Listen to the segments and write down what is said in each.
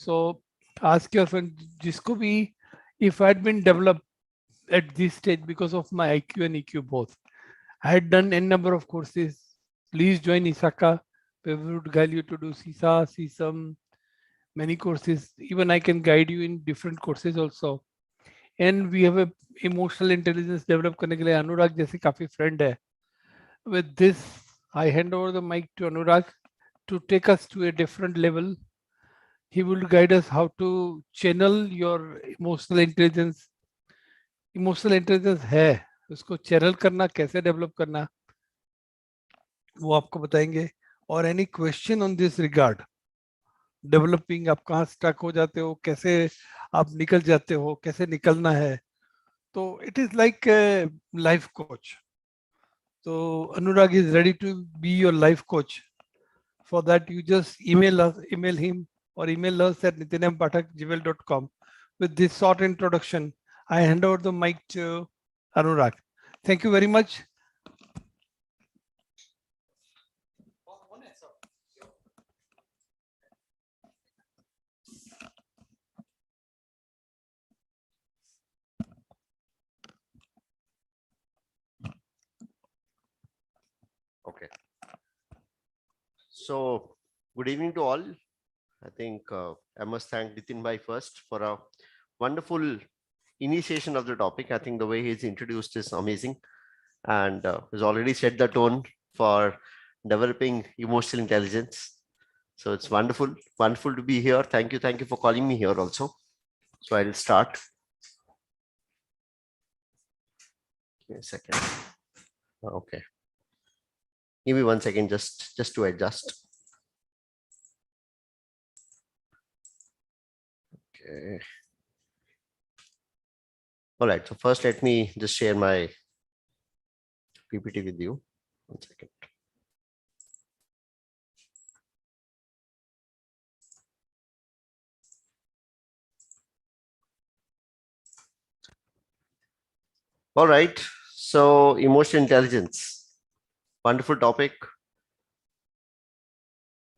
So ask your friend, jisko bhi, if I had been developed at this stage because of my IQ and EQ both, I had done n number of courses. Please join ISACA. We would guide you to do CISA, CSAM, many courses. Even I can guide you in different courses also. And we have a emotional intelligence develop करने के लिए अनुराग जैसे काफी friend है. With this, I hand over the mic to Anurag to take us to a different level. He will guide us how to channel your emotional intelligence. Emotional intelligence है, उसको channel करना, कैसे develop करना, वो आपको बताएंगे. और any question on this regard, developing, आप कहाँ stuck हो जाते हो, कैसे आप निकल जाते हो, कैसे निकलना है. तो it is like a life coach. So Anurag is ready to be your life coach. For that, you just email us, email him, or email us at nitinampathak@gmail.com. With this short introduction, I hand over the mic to Anurag. Thank you very much. Okay. So, good evening to all. I think I must thank Nitin Bhai first for a wonderful initiation of the topic. I think the way he's introduced is amazing and has already set the tone for developing emotional intelligence. So it's wonderful to be here. Thank you for calling me here also. So I'll start. Give me a second. Okay. Give me 1 second just to adjust. Okay. All right. So first, let me just share my PPT with you. 1 second. All right. So emotional intelligence, wonderful topic.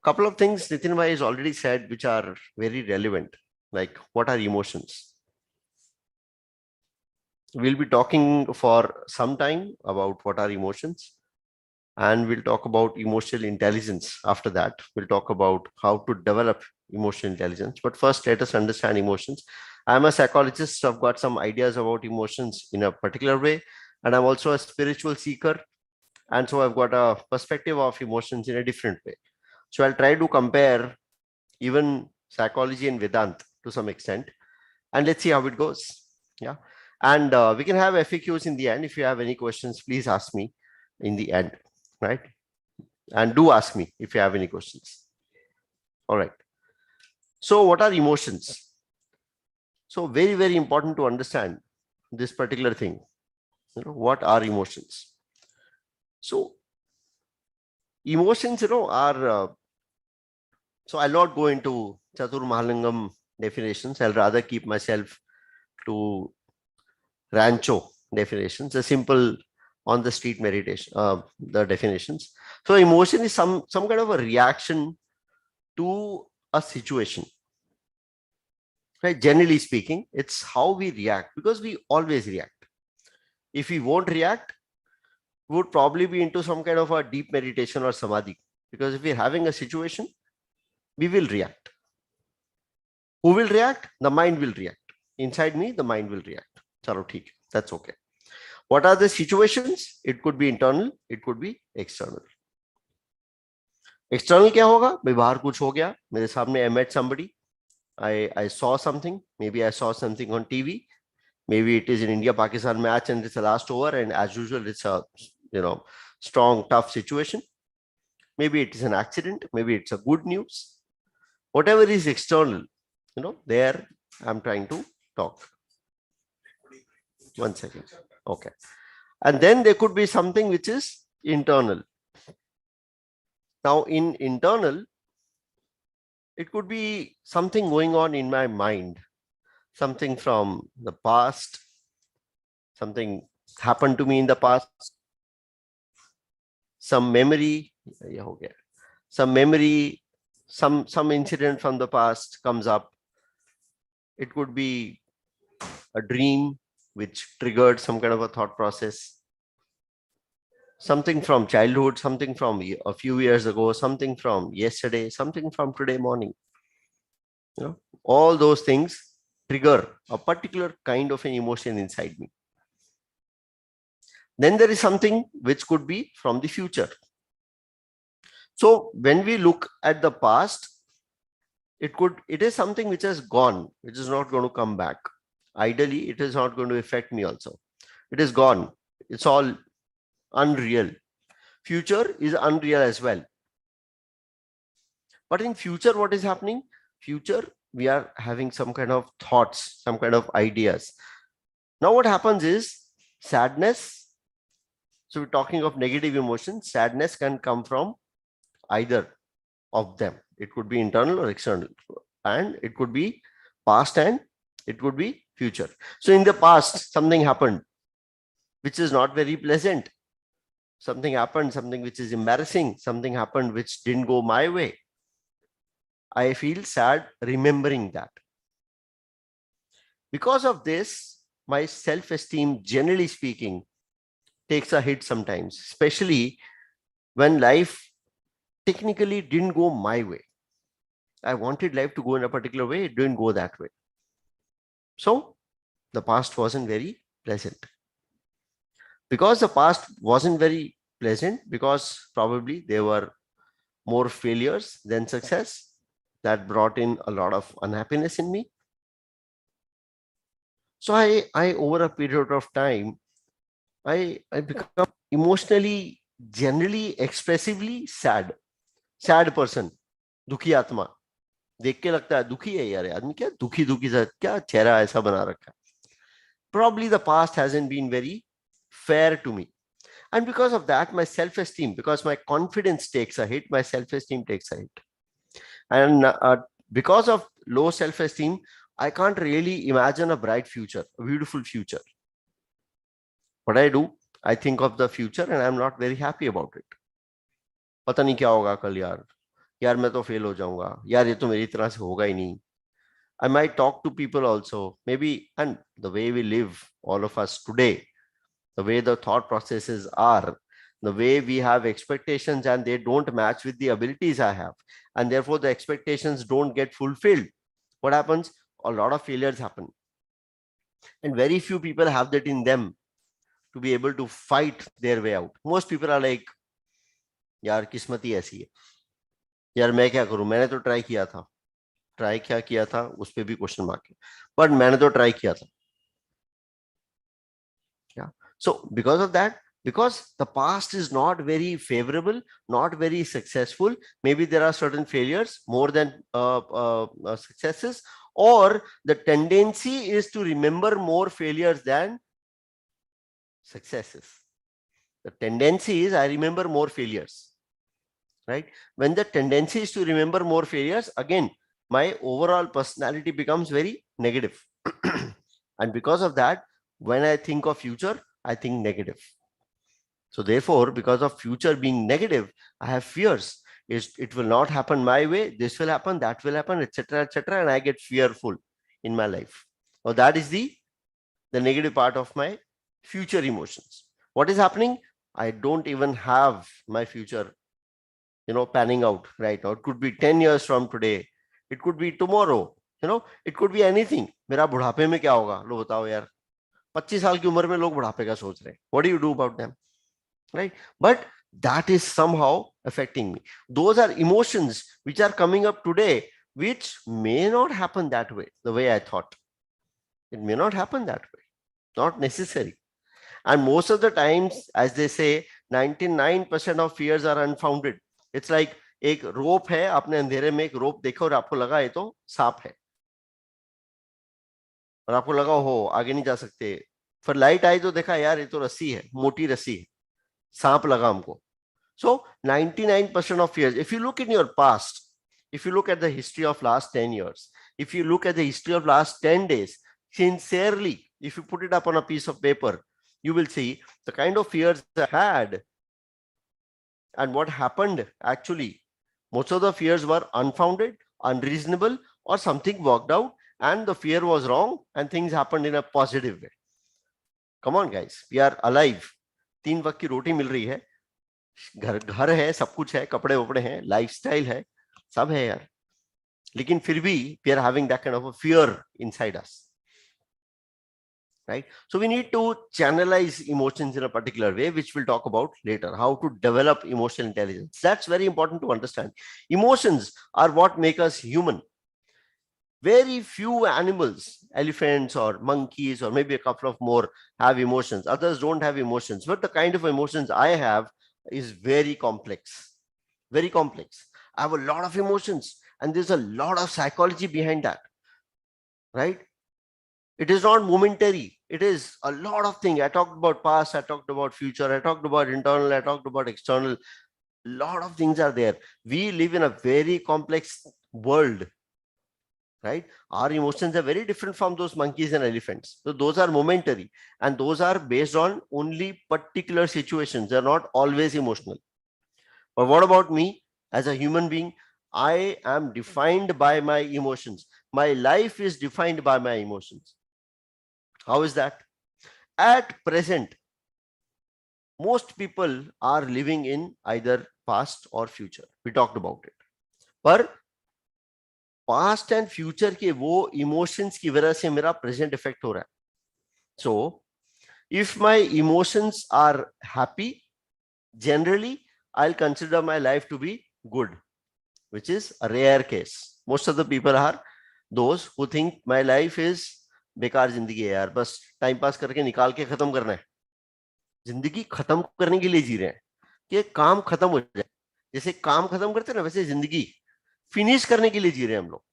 Couple of things Nitin Bhai has already said, which are very relevant, like what are emotions? We'll be talking for some time about what are emotions, and we'll talk about emotional intelligence. After that, we'll talk about how to develop emotional intelligence. But first, let us understand emotions. I'm a psychologist, so I've got some ideas about emotions in a particular way, and I'm also a spiritual seeker, and so I've got a perspective of emotions in a different way. So I'll try to compare even psychology and Vedanta to some extent, and let's see how it goes. Yeah. And we can have FAQs in the end. If you have any questions, please ask me in the end, right? And do ask me if you have any questions. All right. So what are emotions? So very, very important to understand this particular thing. What are emotions? So emotions, are, so I'll not go into Chatur Mahalingam definitions. I'll rather keep myself to Rancho definitions, a simple on the street meditation, the definitions. So emotion is some kind of a reaction to a situation. Right? Generally speaking, it's how we react, because we always react. If we won't react, we would probably be into some kind of a deep meditation or samadhi, because if we're having a situation, we will react. Who will react? The mind will react. Inside me, the mind will react. Chalo, theek, that's okay. What are the situations? It could be internal, it could be external. External क्या होगा? भाई बाहर कुछ हो गया, मेरे सामने I met somebody, I saw something, maybe I saw something on TV, maybe it is an India-Pakistan match and it's the last over, and as usual it's a strong, tough situation. Maybe it is an accident, maybe it's a good news. Whatever is external, there I'm trying to talk. 1 second. Okay. And then there could be something which is internal. Now in internal, it could be something going on in my mind, something from the past, something happened to me in the past, some memory, some incident from the past comes up, It could be a dream which triggered some kind of a thought process, something from childhood, something from a few years ago, something from yesterday, something from today morning. All those things trigger a particular kind of an emotion inside me. Then there is something which could be from the future. So when we look at the past, it is something which has gone, which is not going to come back. Ideally, it is not going to affect me also. It is gone. It's all unreal. Future is unreal as well. But in future, what is happening? Future, we are having some kind of thoughts, some kind of ideas. Now what happens is sadness. So we're talking of negative emotions. Sadness can come from either of them. It could be internal or external, and it could be past and it could be future. So in the past, something happened which is not very pleasant. Something happened, something which is embarrassing, something happened which didn't go my way. I feel sad remembering that. Because of this, my self-esteem, generally speaking, takes a hit sometimes, especially when life technically didn't go my way. I wanted life to go in a particular way, it didn't go that way. So the past wasn't very pleasant. Because the past wasn't very pleasant, because probably there were more failures than success, that brought in a lot of unhappiness in me. So I over a period of time, I become emotionally, generally, expressively sad. Sad person, दुखी आत्मा. देख के लगता है दुखी है यार, आदमी क्या दुखी दुखी सा, क्या चेहरा ऐसा बना रखा है. Probably the past hasn't been very fair to me. And because of that, my self-esteem, because my confidence takes a hit, my self-esteem takes a hit. And because of low self-esteem, I can't really imagine a bright future, a beautiful future. What I do, I think of the future and I'm not very happy about it. पता नहीं क्या होगा कल यार, यार मैं तो fail हो जाऊंगा, यार ये तो मेरी तरह से होगा ही नहीं. I might talk to people also, maybe, and the way we live, all of us today, the way the thought processes are, the way we have expectations and they don't match with the abilities I have, and therefore the expectations don't get fulfilled. What happens? A lot of failures happen. And very few people have that in them to be able to fight their way out. Most people are like, यार किस्मत ही ऐसी है, यार मैं क्या करूं, मैंने तो ट्राई किया था. ट्राई क्या किया था उस पर भी क्वेश्चन मार्क है, बट मैंने तो ट्राई किया था. Yeah. So because of that, because the past is not very favorable, not very successful, maybe there are certain failures more than successes, or the tendency is to remember more failures than successes. The tendency is I remember more failures, right? When the tendency is to remember more failures, again, my overall personality becomes very negative. And because of that, when I think of future, I think negative. So therefore, because of future being negative, I have fears. It will not happen my way, this will happen, that will happen, etc., etc., and I get fearful in my life. So that is the negative part of my future emotions. What is happening? I don't even have my future, panning out right now. It could be 10 years from today. It could be tomorrow. It could be anything. मेरा बुढ़ापे में क्या होगा? लो बताओ यार. 25 साल की उम्र में लोग बुढ़ापे का सोच रहे हैं. What do you do about them? Right? But that is somehow affecting me. Those are emotions which are coming up today, which may not happen that way, the way I thought. It may not happen that way. Not necessary. And most of the times, as they say, 99% of fears are unfounded. It's like एक रोप है, आपने अंधेरे में एक रोप देखा और आपको लगा ये तो सांप है, और आपको लगा हो आगे नहीं जा सकते. फिर लाइट आई तो देखा यार ये तो रस्सी है, मोटी रस्सी है, सांप लगा हमको. So 99% of fears, if you look in your past, if you look at the history of last 10 years, if you look at the history of last 10 days, sincerely, if you put it up on a piece of paper, you will see the kind of fears I had and what happened actually. Most of the fears were unfounded, unreasonable, or something worked out and the fear was wrong and things happened in a positive way. Come on guys, we are alive. 3 वक्त की रोटी मिल रही है, घर है, सब कुछ है, कपड़े वपड़े हैं, लाइफस्टाइल है, सब है यार, लेकिन फिर भी we are having that kind of a fear inside us. Right? So we need to channelize emotions in a particular way, which we'll talk about later, how to develop emotional intelligence. That's very important to understand. Emotions are what make us human. Very few animals, elephants or monkeys, or maybe a couple of more, have emotions. Others don't have emotions. But the kind of emotions I have is very complex. Very complex. I have a lot of emotions, and there's a lot of psychology behind that. Right? It is not momentary. It is a lot of things. I talked about past, I talked about future, I talked about internal, I talked about external. A lot of things are there. We live in a very complex world, right? Our emotions are very different from those monkeys and elephants. So those are momentary, and those are based on only particular situations. They're not always emotional. But what about me as a human being? I am defined by my emotions. My life is defined by my emotions. How is that? At present, most people are living in either past or future. We talked about it. पर past and future के वो emotions की वजह से मेरा present effect हो रहा है. So, if my emotions are happy, generally I'll consider my life to be good, which is a rare case. Most of the people are those who think my life is बेकार जिंदगी है यार, बस time pass करके निकाल के खत्म करना है. जिंदगी खत्म करने के लिए जी रहे हैं कि काम खत्म हो जाए. जैसे काम खत्म करते हैं ना, वैसे जिंदगी फिनिश करने के लिए जी रहे हैं हम लोग.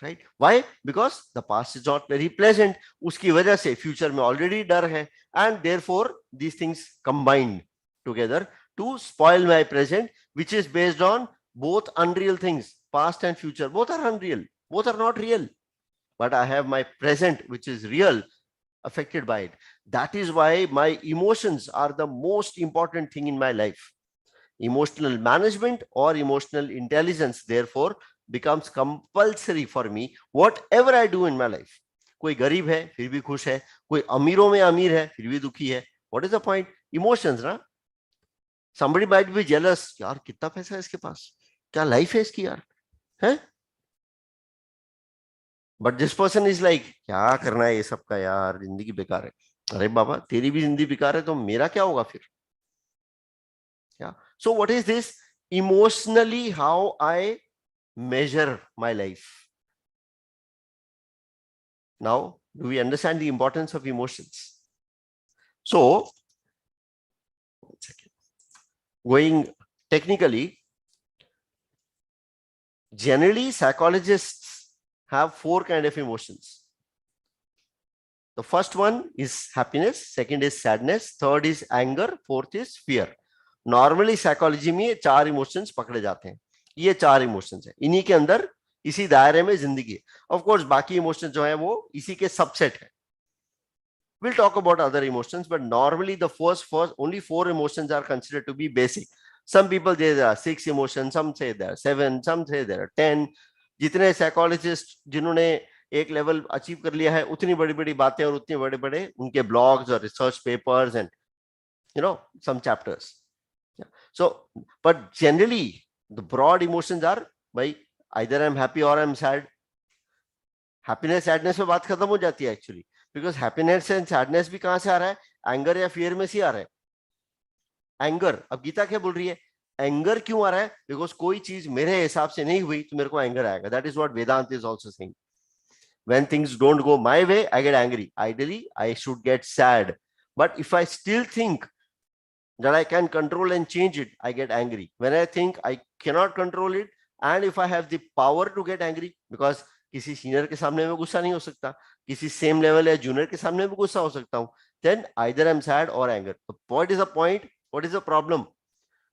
Right? Why? Because the past is not very pleasant. उसकी वजह से फ्यूचर में ऑलरेडी डर है, and therefore these things combined together to spoil my present, which is based on both unreal things. Past and future, both are unreal. Both are not real. But I have my present, which is real, affected by it. That is why my emotions are the most important thing in my life. Emotional management or emotional intelligence, therefore, becomes compulsory for me, whatever I do in my life. कोई गरीब है फिर भी खुश है, कोई अमीरों में अमीर है फिर भी दुखी है. What is the point? Emotions, ना? Somebody might be jealous. यार कितना पैसा है इसके पास, क्या लाइफ है इसकी यार, है? But this person is like, क्या करना है ये सबका यार, जिंदगी बेकार है. अरे बाबा, तेरी भी जिंदगी बेकार है तो मेरा क्या होगा फिर? क्या? So what is this? Emotionally how I measure my life. Now, do we understand the importance of emotions? So, one second. Going technically, generally psychologists have 4 kind of emotions. The first one is happiness, second is sadness, third is anger, fourth is fear. Normally psychology में 4 emotions पकड़े जाते हैं. ये 4 emotions है, इन्हीं के अंदर, इसी दायरे में जिंदगी है. ऑफ कोर्स बाकी इमोशंस जो है वो इसी के सबसेट है. We'll talk about other emotions, but normally the first only 4 emotions are considered to be basic. Some people say there are 6 emotions, some say there are 7, some say there are 10. जितने psychologist जिन्होंने एक level achieve कर लिया है, उतनी बड़ी बड़ी बातें और उतने बड़े बड़े उनके ब्लॉग्स और research papers and some chapters. Yeah. So, but generally the broad emotions are, by either I'm happy or I'm sad. Happiness sadness पे बात खत्म हो जाती है actually, because happiness and sadness भी कहां से आ रहा है? एंगर या फियर में से आ रहा है. एंगर, अब गीता क्या बोल रही है? एंगर क्यों आ रहा है? बिकॉज कोई चीज मेरे हिसाब से नहीं हुई तो मेरे को एंगर आएगा. That is what Vedant is also saying. When things don't go my way, I get angry. Ideally, I should get sad. But if I still think that I can control and change it, I get angry. When I think I cannot control it, and if I have the power to get angry, because किसी senior के सामने में गुस्सा नहीं हो सकता, किसी same level या जूनियर के सामने में गुस्सा हो सकता हूं, then either I'm sad or anger. What is the point? What is the problem?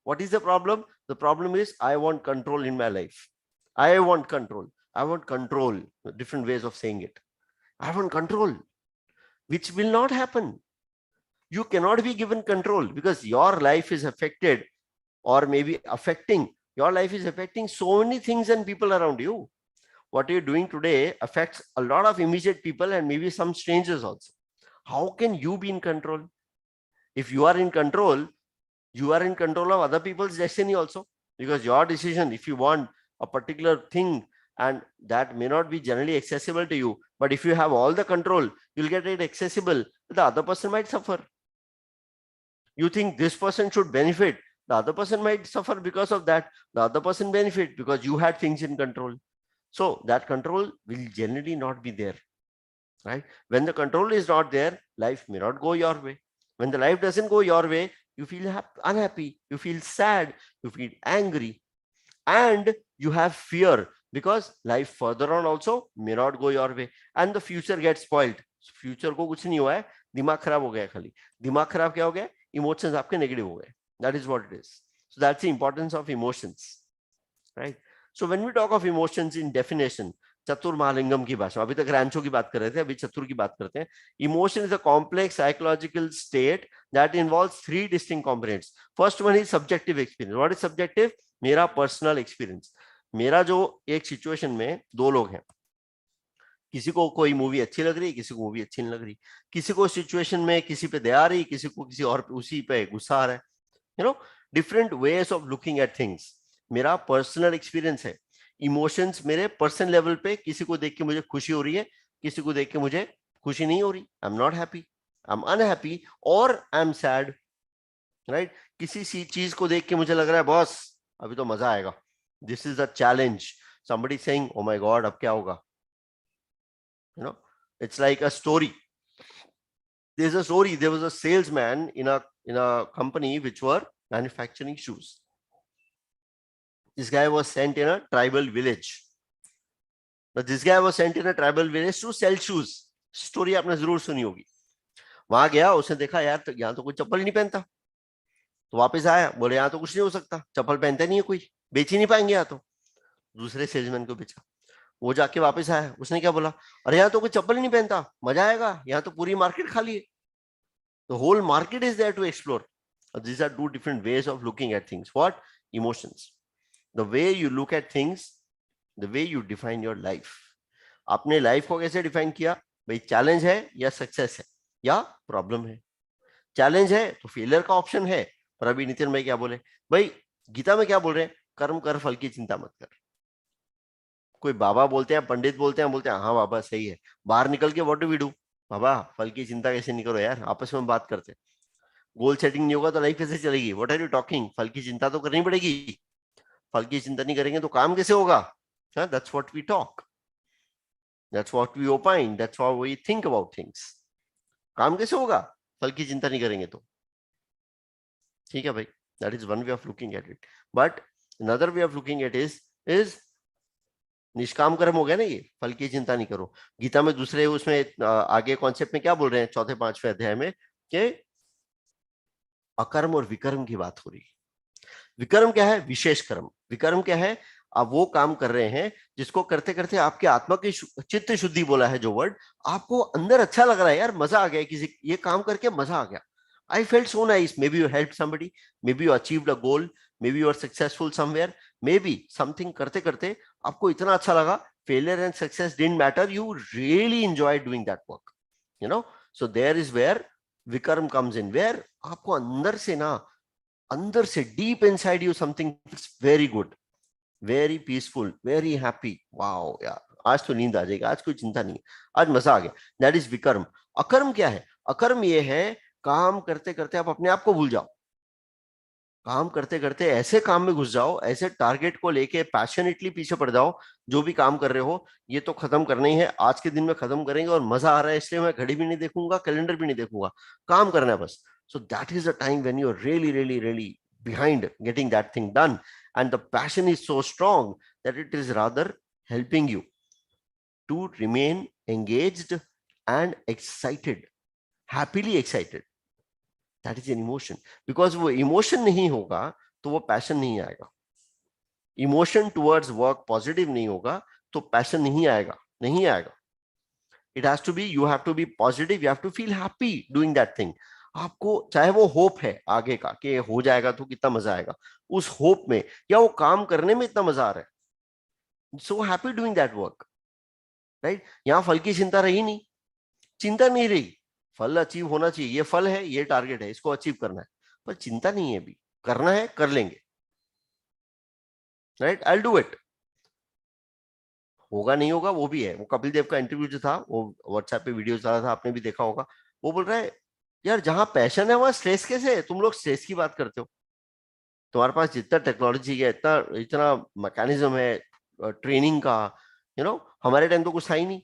What is the problem? The problem is I want control in my life. I want control. I want control. Different ways of saying it. I want control, which will not happen. You cannot be given control because your life is affected, or maybe affecting, your life is affecting so many things and people around you. what you're doing today affects a lot of immediate people and maybe some strangers also. How can you be in control? If you are in control, you are in control of other people's destiny also, because your decision, if you want a particular thing and that may not be generally accessible to you, but if you have all the control, you'll get it accessible. The other person might suffer. You think this person should benefit, the other person might suffer because of that. The other person benefit because you had things in control. So that control will generally not be there, right? When the control is not there, life may not go your way. When the life doesn't go your way, you feel unhappy, you feel sad, you feel angry, and you have fear because life further on also may not go your way and the future gets spoiled. Future को कुछ नहीं हुआ है, दिमाग खराब हो गया खाली. दिमाग खराब क्या हो गया? Emotions आपके negative हो गए. That is what it is. So that's the importance of emotions, right? So when we talk of emotions in definition, चतुर महालिंगम की भाषा, अभी तक रैंचो की बात कर रहे थे, अभी चतुर की बात करते हैं. Emotion is a complex psychological state that involves three distinct components. First one is subjective experience. What is subjective? मेरा पर्सनल एक्सपीरियंस. मेरा जो एक सिचुएशन में दो लोग हैं, किसी को कोई मूवी अच्छी लग रही, किसी को मूवी अच्छी नहीं लग रही, किसी को सिचुएशन में किसी पे दया आ रही, किसी को किसी और उसी पे गुस्सा आ रहा है. You know, different ways of looking at things. मेरा पर्सनल एक्सपीरियंस है. इमोशंस मेरे पर्सनल लेवल पे, किसी को देख के मुझे खुशी हो रही है, किसी को देख के मुझे खुशी नहीं हो रही. आई am not happy, I am unhappy और आई एम सैड, राइट? किसी चीज को देख के मुझे लग रहा है बॉस अभी तो मजा आएगा, this is a challenge. somebody saying oh my god अब क्या होगा? you know, it's like a story. There's a story. There was a salesman in a company which were manufacturing shoes. This guy was sent in a tribal village. But this guy was sent in a tribal village to sell shoes. Story आपने जरूर सुनी होगी. वहां गया, उसने देखा यार तो यहाँ तो कोई चप्पल नहीं पहनता, तो वापस आया, बोले यहाँ तो कुछ नहीं हो सकता, चप्पल पहनता नहीं है कोई, बेच ही नहीं पाएंगे यहाँ तो. दूसरे सेल्समैन को बेचा. वो जाके वापस आया, उसने क्या बोला? अरे यहाँ तो कोई चप्पल ही नहीं पहनता, मजा आएगा, यहाँ तो पूरी मार्केट खाली है. The whole market is there to explore. These are two different ways of looking at things. What? Emotions. The way you look at things, the way you define your life. आपने life को कैसे define किया? भाई challenge है या success है या problem है. चैलेंज है तो फेलियर का ऑप्शन है. पर अभी नितिन भाई क्या बोले? भाई गीता में क्या बोल रहे हैं? कर्म कर, फल की चिंता मत कर. कोई बाबा बोलते हैं, पंडित बोलते हैं हाँ बाबा सही है. बाहर निकल के व्हाट डू वी डू? बाबा फल की चिंता कैसे नहीं करो यार, आपस में बात करते. गोल सेटिंग नहीं होगा तो लाइफ कैसे चलेगी? What are you talking? फल की चिंता तो करनी पड़ेगी. फल की चिंता नहीं करेंगे तो काम कैसे होगा? That's what we talk, that's what we opine, that's how we think about things. काम कैसे होगा फल की चिंता नहीं करेंगे तो? ठीक है भाई, that is one way of looking at it. But another way of looking at is निष्काम कर्म हो गया ना, ये फल की चिंता नहीं करो. गीता में दूसरे उसमें आगे कॉन्सेप्ट में क्या बोल रहे हैं? चौथे पांचवें अध्याय में कि अकर्म और विकर्म की बात हो रही है. विकर्म क्या है? विशेष कर्म. विकर्म क्या है? आप वो काम कर रहे हैं जिसको करते करते आपके आत्मा की चित्त शुद्धि, बोला है जो वर्ड, आपको अंदर अच्छा लग रहा है, यार मजा आ गया, किसी ये काम करके मजा आ गया. I felt so nice. Maybe you helped somebody, maybe you achieved a goal, maybe you are successful somewhere, maybe something करते करते आपको इतना अच्छा लगा, failure and success didn't matter, you really enjoyed doing that work, you know. So there is where vikarm comes in, where आपको अंदर से ना, अंदर से deep inside you something feels very good, very peaceful, very happy. Wow यार, आज तो नींद आ जाएगी, आज कोई चिंता नहीं, आज मजा आ गया. That is विकर्म. अकर्म क्या है? अकर्म ये है, काम करते करते आप अपने आप को भूल जाओ. काम करते करते ऐसे काम में घुस जाओ, ऐसे टारगेट को लेके पैशनेटली पीछे पड़ जाओ, जो भी काम कर रहे हो ये तो खत्म करना ही है, आज के दिन में खत्म करेंगे और मजा आ रहा है इसलिए मैं घड़ी भी नहीं देखूंगा, कैलेंडर भी नहीं देखूंगा, काम करना है बस. So that is the time when you are really really really behind getting that thing done, and the passion is so strong that it is rather helping you to remain engaged and excited, happily excited. That is an emotion. Because वो emotion नहीं होगा तो वो passion नहीं आएगा. Emotion towards work positive नहीं होगा तो passion नहीं आएगा, नहीं आएगा. It has to be, you have to be positive, you have to feel happy doing that thing. आपको चाहे वो होप है आगे का कि हो जाएगा तो कितना मजा आएगा, उस होप में, या वो काम करने में इतना मजा आ रहा है, so happy doing that work, right? यहाँ फल की चिंता रही नहीं, चिंता नहीं रही, फल अचीव होना चाहिए, ये फल है, ये टारगेट है, इसको अचीव करना है, पर चिंता नहीं है, अभी करना है, कर लेंगे, राइट? I do it. होगा नहीं होगा वो भी है। वो कपिल देव का इंटरव्यू जो था, वो व्हाट्सएप पे वीडियो डाला था, आपने भी देखा होगा। वो बोल रहा है यार जहां पैशन है वहां स्ट्रेस कैसे है? तुम लोग स्ट्रेस की बात करते हो, तुम्हारे पास जितना टेक्नोलॉजी है, इतना इतना मैकेनिज्म है ट्रेनिंग का, हमारे टाइम तो कुछ था ही नहीं,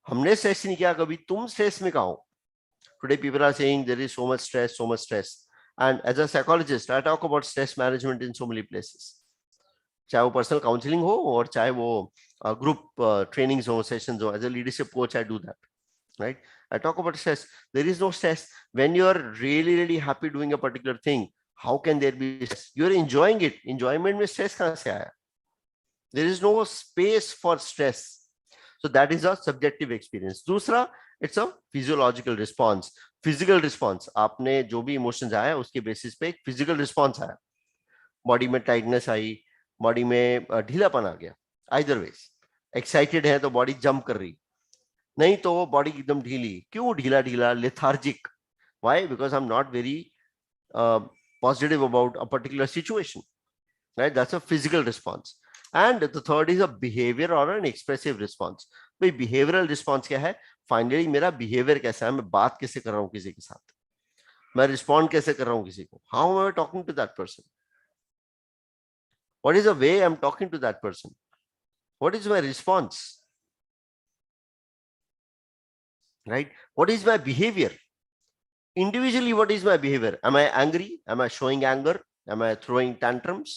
हमने स्ट्रेस नहीं किया कभी, तुम स्ट्रेस में कहा हो? Today people are saying there is so much stress, so much stress. And as a psychologist, I talk about stress management in so many places. चाहे वो पर्सनल काउंसलिंग हो और चाहे वो ग्रुप ट्रेनिंग्स हो, सेशंस हो, as a leadership coach I do that, right? I talk about stress. There is no stress when you are really really happy doing a particular thing. How can there be stress? You are enjoying it. Enjoyment में stress कहाँ से आया? There is no space for stress. So that is a subjective experience. दूसरा, it's a physiological response. Physical response, आपने जो भी emotions आया उसके बेसिस पे एक फिजिकल रिस्पॉन्स आया, बॉडी में टाइटनेस आई, बॉडी में ढीलापन आ गया, आइदर वेज। एक्साइटेड है तो बॉडी जंप कर रही, नहीं तो वो बॉडी एकदम ढीली। क्यों ढीला ढीला? Lethargic. Why? Because I am not very positive about a particular situation, right? That's a physical response. And the third is a behavior or an expressive response. भाई behavioral response क्या है? फाइनली मेरा behaviour कैसा है, मैं बात कैसे कर रहा हूँ किसी के साथ, मैं रिस्पॉन्ड कैसे कर रहा हूँ किसी को, how am I talking to that person, what is the way I am talking to that person, what is my response, right? What is my behaviour individually? What is my behavior? Am I angry? Am I showing anger? Am I throwing tantrums?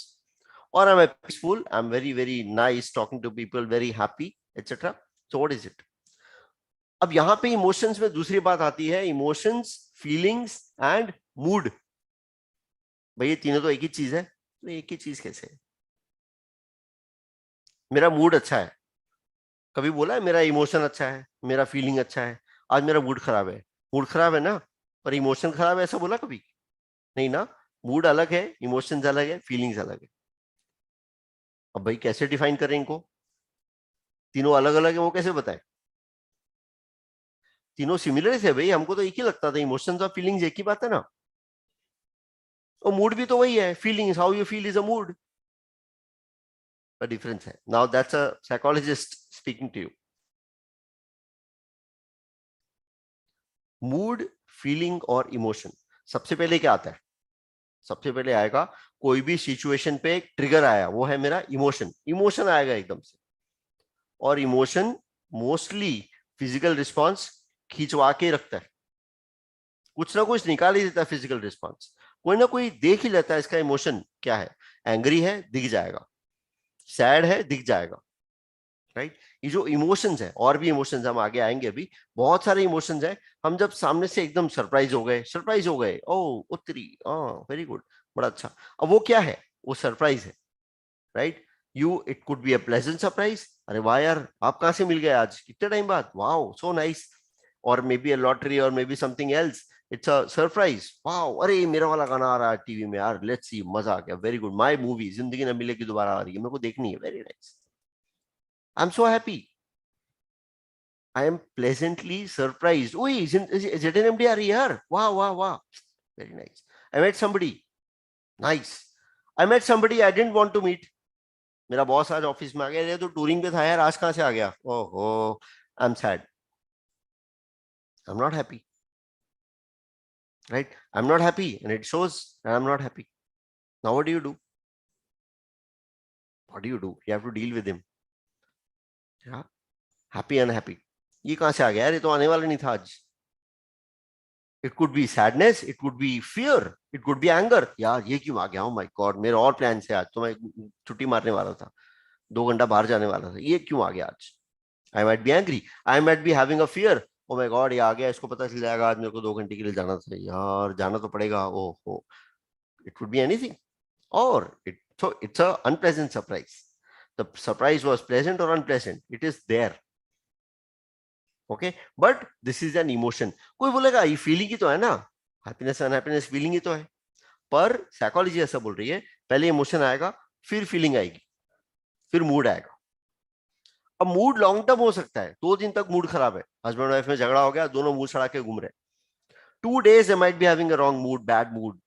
Or am I peaceful? I'm very very nice, talking to people, very happy, etc. So what is it? अब यहां पे emotions में दूसरी बात आती है, emotions, feelings and mood. भाई ये तीनों तो एक ही चीज है, तो एक ही चीज कैसे है? मेरा मूड अच्छा है, कभी बोला है मेरा इमोशन अच्छा है, मेरा फीलिंग अच्छा है? आज मेरा मूड खराब है, मूड खराब है ना, पर इमोशन खराब है ऐसा बोला कभी? नहीं ना। मूड अलग है, इमोशंस अलग है, फीलिंग्स अलग है। अब भाई कैसे डिफाइन करें इनको? तीनों अलग अलग है वो कैसे बताएं? तीनों सिमिलर थे भाई, हमको तो एक ही लगता था, इमोशंस और फीलिंग्स एक ही बात है ना। और मूड भी तो वही है, feelings, how you feel is a mood, difference है। Now that's a psychologist speaking to you. Mood, feeling और इमोशन, सबसे पहले क्या आता है? सबसे पहले आएगा, कोई भी सिचुएशन पे एक ट्रिगर आया, वो है मेरा इमोशन। इमोशन आएगा एकदम से, और इमोशन मोस्टली फिजिकल रिस्पॉन्स खिंचवा के रखता है, कुछ ना कुछ निकाल ही देता है फिजिकल रिस्पॉन्स। कोई ना कोई देख ही लेता है इसका इमोशन क्या है। एंग्री है, दिख जाएगा, सैड है, दिख जाएगा, राइट? ये जो इमोशंस है, और भी इमोशंस हम आगे आएंगे, अभी बहुत सारे इमोशंस है। हम जब सामने से एकदम सरप्राइज हो गए, ओ उत्तरी, वेरी गुड, बड़ा अच्छा। अब वो क्या है? वो सरप्राइज है, right? You, it could be a pleasant surprise, अरे वाह यार आप कहां से मिल गए आज कितने टाइम बाद, वाओ सो नाइस। और मे बी अ लॉटरी, और may be something else, it's a surprise, wow अरे मेरा वाला गाना आ रहा है टीवी में यार, लेट्स सी, मजा आ गया, वेरी गुड, माय मूवी जिंदगी न मिलेगी दोबारा आ रही है, मेरे को देखनी है, very nice, I am so happy, I am pleasantly surprised. Oh, ZNMD are here. Wow, wow, wow. Very nice. I met somebody. Nice. I met somebody I didn't want to meet. मेरा boss आज office में आ गया, ये तो touring पे था यार, आज कहां से आ गया? ओहो, I am sad, I am not happy, right? I am not happy and it shows I am not happy. Now what do you do? What do you do? You have to deal with him. Happy unhappy, ये कहां से आ गया यार, ये तो आने वाला नहीं था आज। It could be sadness, it could be fear, it could be anger, यार ये क्यों आ गया? ओ माय गॉड, मेरे और प्लान से आज तो मैं छुट्टी मारने वाला था, 2 घंटा बाहर जाने वाला था, ये क्यों आ गया आज? I might be angry, I might be having a fear, oh my God ये आ गया, इसको पता चल जाएगा आज मेरे को 2 घंटे के लिए जाना था, यार जाना तो पड़ेगा, ओहो। इट वुड बी एनीथिंग, और it's a unpleasant surprise. The surprise was pleasant और unpleasant, it is there, okay, but this is an emotion. कोई बोलेगा ये फीलिंग ही तो है ना, हैप्पीनेस अनहैप्पीनेस फीलिंग ही तो है, पर साइकोलॉजी ऐसा बोल रही है, पहले इमोशन आएगा फिर फीलिंग आएगी, फिर मूड आएगा। अब मूड लॉन्ग टर्म हो सकता है, 2 दिन तक मूड खराब है, हस्बैंड वाइफ में झगड़ा हो गया, दोनों मुंह सड़ा के घूम रहे, 2 days they might be having a wrong mood, bad mood,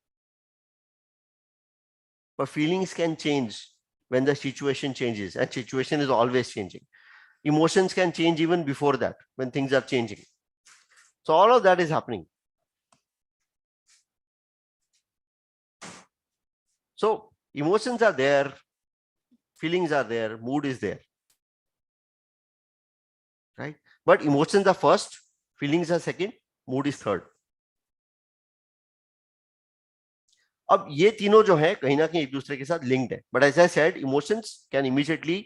but feelings can change when the situation changes, and situation is always changing. Emotions can change even before that, when things are changing. So all of that is happening. So emotions are there, feelings are there, mood is there, right? But emotions are first, feelings are second, mood is third. अब ये तीनों जो है कहीं ना कहीं एक दूसरे के साथ लिंक्ड है, but as I said emotions can immediately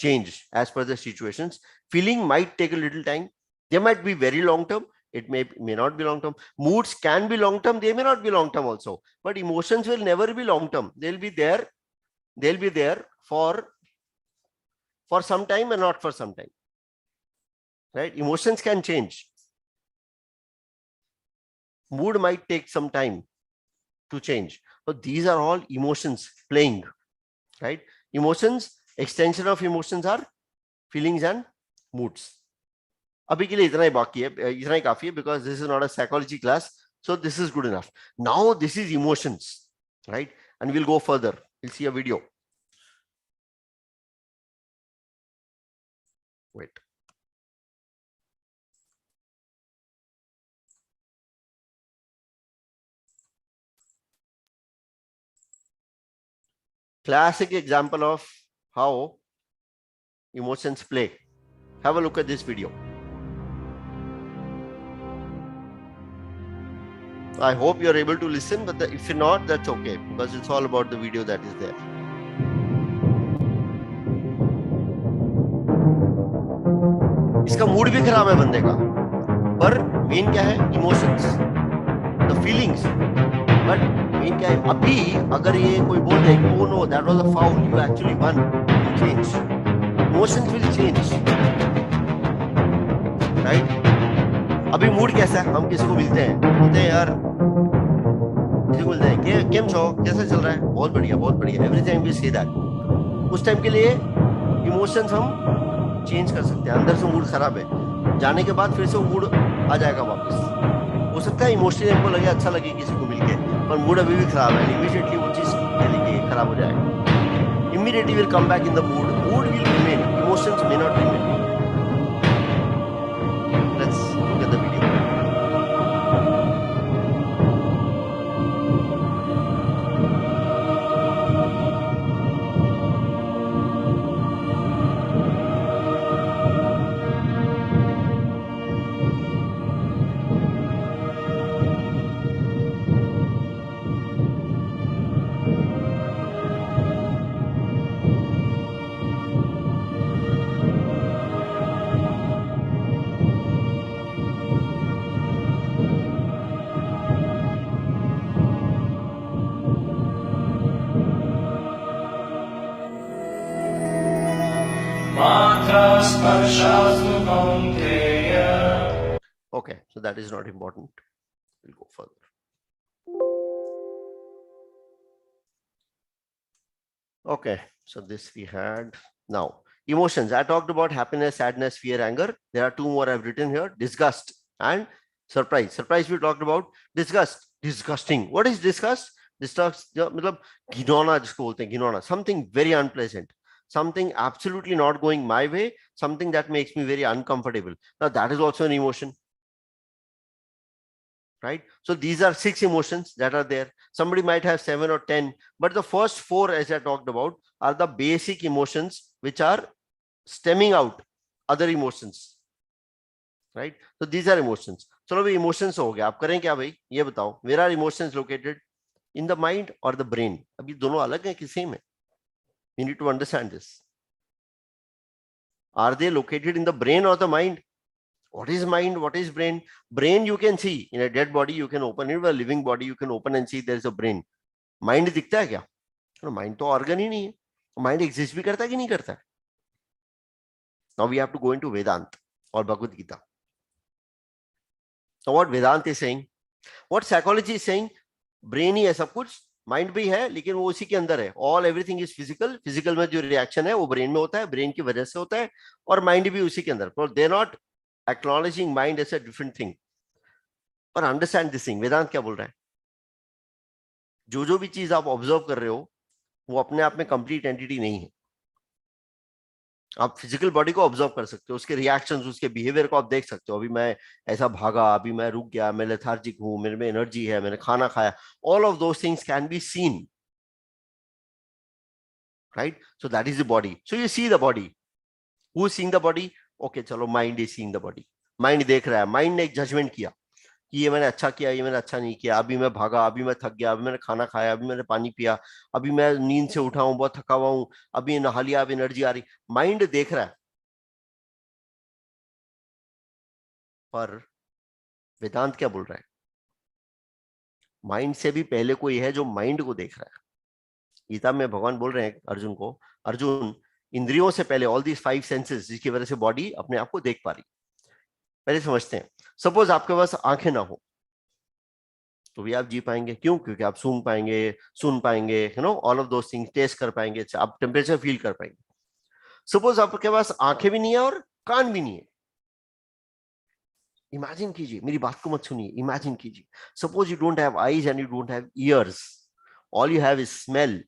change as per the situations. Feeling might take a little time. They might be very long term. It may not be long term. Moods can be long term. They may not be long term also. But emotions will never be long term. They'll be there. They'll be there for some time and not for some time. Right? Emotions can change. Mood might take some time to change. So these are all emotions playing. Right? Emotions, extension of emotions are feelings and moods. अभी के लिए इतना ही बाकी है, इतना ही काफी है, because this is not a psychology class, so this is good enough. Now this is emotions, right? And we'll go further. We'll see a video. Wait. Classic example of how emotions play. Have a look at this video. I hope you're able to listen, but if you're not, that's okay, because it's all about the video that is there. इसका mood भी खराब है बंदे का, पर main क्या है? Emotions, the feelings. But main क्या है? अभी अगर ये कोई बोल दे कि oh no, that was a foul, you actually won, you change. Emotions will change, right? अभी मूड कैसा है? हम किसको मिलते हैं, बोलते हैं यार, किसी को बोलते हैं केम छो, कैसा चल रहा है? बहुत बढ़िया, बहुत बढ़िया, every time we say that. उस टाइम के लिए इमोशंस हम चेंज कर सकते हैं। अंदर से मूड खराब है, जाने के बाद फिर से वो मूड आ जाएगा वापस। हो सकता है इमोशनली हमको लगे, अच्छा लगे किसी को मिलके, पर मूड अभी भी खराब है, इमीडिएटली वो चीज खराब हो जाएगा। Immediately will come back in the mood, mood will remain, emotions may not remain. Let's look at the video. Okay, so that is not important. We'll go further. Okay, so this we had. Now, emotions. I talked about happiness, sadness, fear, anger. There are 2 more I've written here: disgust and surprise. Surprise we talked about. Disgust, disgusting. What is disgust? Disgust, मतलब घिनौना जिसको बोलते हैं, घिनौना. Something very unpleasant. Something absolutely not going my way. Something that makes me very uncomfortable. Now that is also an emotion. Right? So these are 6 emotions that are there. Somebody might have 7 or 10, but the first 4, as I talked about, are the basic emotions which are stemming out other emotions. Right? So these are emotions. चलो भाई emotions हो गया, आप करें क्या भाई? ये बताओ. Where are emotions located? In the mind or the brain? अभी दोनों अलग हैं कि same है? You need to understand this. Are they located in the brain or the mind? What is mind? What is brain? Brain you can see in a dead body. You can open it. In a living body you can open and see there is a brain. Mind दिखता है क्या? Mind तो organ ही नहीं है. Mind exist भी करता है कि नहीं करता है? Now we have to go into Vedanta or Bhagavad Gita. So what Vedanta is saying, what psychology is saying, brain ही है सब कुछ, माइंड भी है लेकिन वो उसी के अंदर है। All everything is physical, physical में जो रिएक्शन है वो ब्रेन में होता है, ब्रेन की वजह से होता है, और माइंड भी उसी के अंदर। पर they not acknowledging mind as a different thing. और अंडरस्टैंड दिस थिंग, वेदांत क्या बोल रहा है, जो भी चीज आप ऑब्जर्व कर रहे हो वो अपने आप में कंप्लीट एंटिटी नहीं है। आप फिजिकल बॉडी को ऑब्जर्व कर सकते हो, उसके रिएक्शंस, उसके बिहेवियर को आप देख सकते हो। अभी मैं ऐसा भागा, अभी मैं रुक गया, मैं लेथार्जिक हूं, मेरे में एनर्जी है, मैंने खाना खाया, all of those things can be seen, right? So that is the body. So you see the body, who is seeing the body? Okay चलो, mind is seeing the body. Mind देख रहा है, mind ने एक judgement किया कि ये मैंने अच्छा किया, ये मैंने अच्छा नहीं किया, अभी मैं भागा, अभी मैं थक गया, अभी मैंने खाना खाया, अभी मैंने पानी पिया, अभी मैं नींद से उठा हूं, बहुत थका हुआ हूं, अभी नहा लिया, अब एनर्जी आ रही। माइंड देख रहा है। पर वेदांत क्या बोल रहा है, माइंड से भी पहले कोई है जो माइंड को देख रहा है। गीता में भगवान बोल रहे हैं अर्जुन को, अर्जुन, इंद्रियों से पहले, ऑल दीज फाइव सेंसेस जिसकी वजह से बॉडी अपने आप को देख पा रही, पहले समझते हैं। सपोज आपके पास आंखें ना हो तो भी आप जी पाएंगे, क्यों? क्योंकि आप सूंघ पाएंगे, सुन पाएंगे, you know, all of those things, test कर पाएंगे, आप टेम्परेचर फील कर पाएंगे। सपोज आपके पास आंखें भी नहीं है और कान भी नहीं है। इमेजिन कीजिए, मेरी बात को मत सुनिए, इमेजिन कीजिए, suppose you don't have eyes and you don't have years, all you have is smell.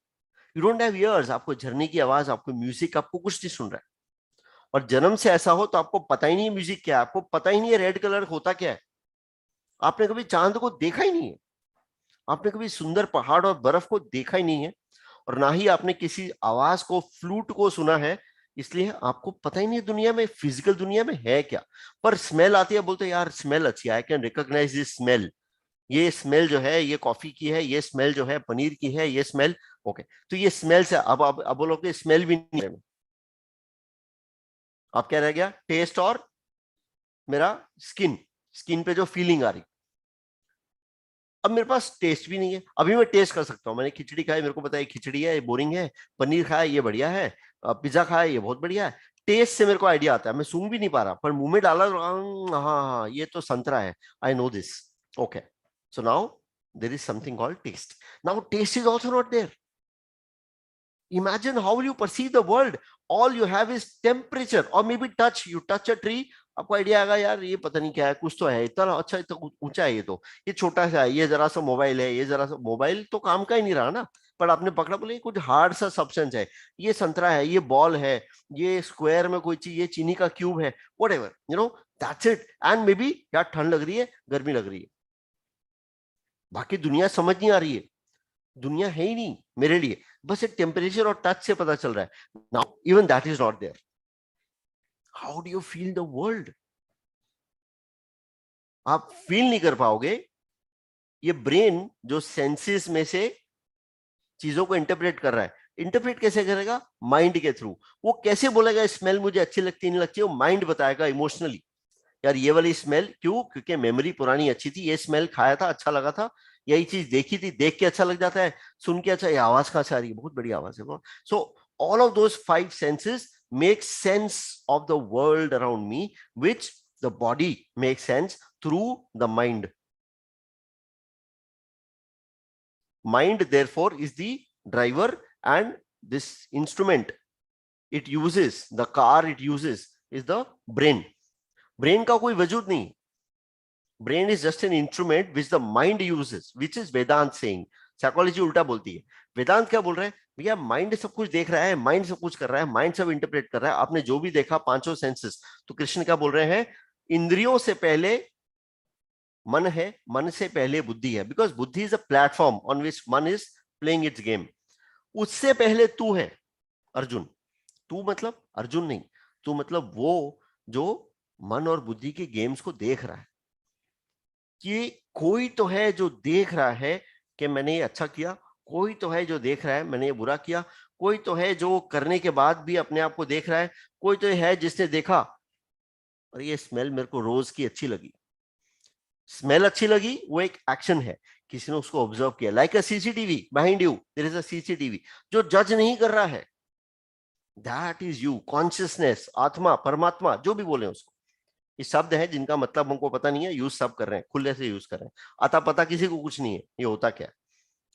You don't have years, आपको झरने की आवाज, आपको म्यूजिक, आपको कुछ नहीं सुन रहा है। और जन्म से ऐसा हो तो आपको पता ही नहीं है म्यूजिक क्या है, आपको पता ही नहीं है रेड कलर होता क्या है, आपने कभी चांद को देखा ही नहीं है, आपने कभी सुंदर पहाड़ और बर्फ को देखा ही नहीं है, और ना ही आपने किसी आवाज को, फ्लूट को सुना है, इसलिए आपको पता ही नहीं है दुनिया में, फिजिकल दुनिया में है क्या। पर स्मेल आती है, बोलते यार स्मेल अच्छी है, I can recognise this smell, ये स्मेल जो है ये कॉफी की है, ये स्मेल जो है पनीर की है, ये स्मेल, ओके। तो ये स्मेल से अब बोलोगे स्मेल भी नहीं है, अब क्या रह गया? टेस्ट और मेरा स्किन, स्किन पे जो फीलिंग आ रही। अब मेरे पास टेस्ट भी नहीं है, अभी मैं टेस्ट कर सकता हूँ, मैंने खिचड़ी खाई, मेरे को पता है खिचड़ी है, ये बोरिंग है, पनीर खाया ये बढ़िया है, पिज्जा खाया ये बहुत बढ़िया है। टेस्ट से मेरे को आइडिया आता है, मैं सूंघ भी नहीं पा रहा, पर मुंह में डाला तो, हाँ हाँ ये तो संतरा है, I know this, okay. So now there is something called taste. Now taste is also not there. Imagine how will you perceive the world? All you have is temperature or maybe touch. You touch a tree, आपको idea आएगा यार ये पता नहीं क्या है, कुछ तो है, इतना अच्छा, इतना ऊंचा है, ये तो, ये छोटा सा है, ये जरा सा मोबाइल है, ये जरा सा मोबाइल तो काम का ही नहीं रहा ना, पर आपने पकड़ा, बोले कुछ हार्ड सा सब्सटेंस है, ये संतरा है, ये बॉल है, ये स्क्वायर में कोई चीज, ये चीनी का क्यूब है, whatever, you know, that's it. And may be यार ठंड लग रही है, गर्मी लग रही है, बाकी दुनिया समझ नहीं आ रही है, दुनिया है ही नहीं मेरे लिए, बस एक टेम्परेचर और टच से पता चल रहा है। Now even that is not there, how do you feel the world? आप फील नहीं कर पाओगे। ये ब्रेन जो सेंसेस में से चीजों को इंटरप्रेट कर रहा है, इंटरप्रेट कैसे करेगा? माइंड के थ्रू। वो कैसे बोलेगा स्मेल मुझे अच्छी लगती नहीं लगती? वो माइंड बताएगा इमोशनली, यार ये वाली स्मेल क्यों, क्योंकि मेमोरी पुरानी अच्छी थी, ये स्मेल खाया था अच्छा लगा था, यही चीज देखी थी, देख के अच्छा लग जाता है, सुन के अच्छा, ये आवाज कहां से आ रही है, बहुत बड़ी आवाज है। So all of those five senses make sense of the world around me, which the body make sense through the mind. Mind therefore is the driver, and this instrument it uses, the car it uses is the brain. Brain का कोई वजूद नहीं, brain is just an instrument which the mind uses, which is Vedant saying. Psychology उल्टा बोलती है, वेदांत क्या बोल रहा है? भैया माइंड सब कुछ देख रहा है, माइंड सब कुछ कर रहा है, माइंड सब इंटरप्रेट कर रहा है, आपने जो भी देखा पांचों सेंसेस। तो कृष्ण क्या बोल रहे हैं? इंद्रियों से पहले मन है, मन से पहले बुद्धि है, बिकॉज बुद्धि is a platform on which मन इज प्लेइंग इट्स गेम। उससे पहले तू है अर्जुन। तू मतलब अर्जुन नहीं, तू मतलब वो जो मन और बुद्धि के गेम्स को देख रहा है, कि कोई तो है जो देख रहा है कि मैंने ये अच्छा किया, कोई तो है जो देख रहा है मैंने ये बुरा किया, कोई तो है जो करने के बाद भी अपने आप को देख रहा है, कोई तो है जिसने देखा और ये स्मेल मेरे को रोज की अच्छी लगी। स्मेल अच्छी लगी वो एक एक्शन है, किसी ने उसको ऑब्जर्व किया, like a CCTV behind you, there is a CCTV जो जज नहीं कर रहा है, दैट इज यू, कॉन्शियसनेस, आत्मा, परमात्मा, जो भी बोले उसको। ये शब्द है जिनका मतलब हमको पता नहीं है, यूज सब कर रहे हैं, खुले से यूज कर रहे हैं, अता पता किसी को कुछ नहीं है ये होता क्या है।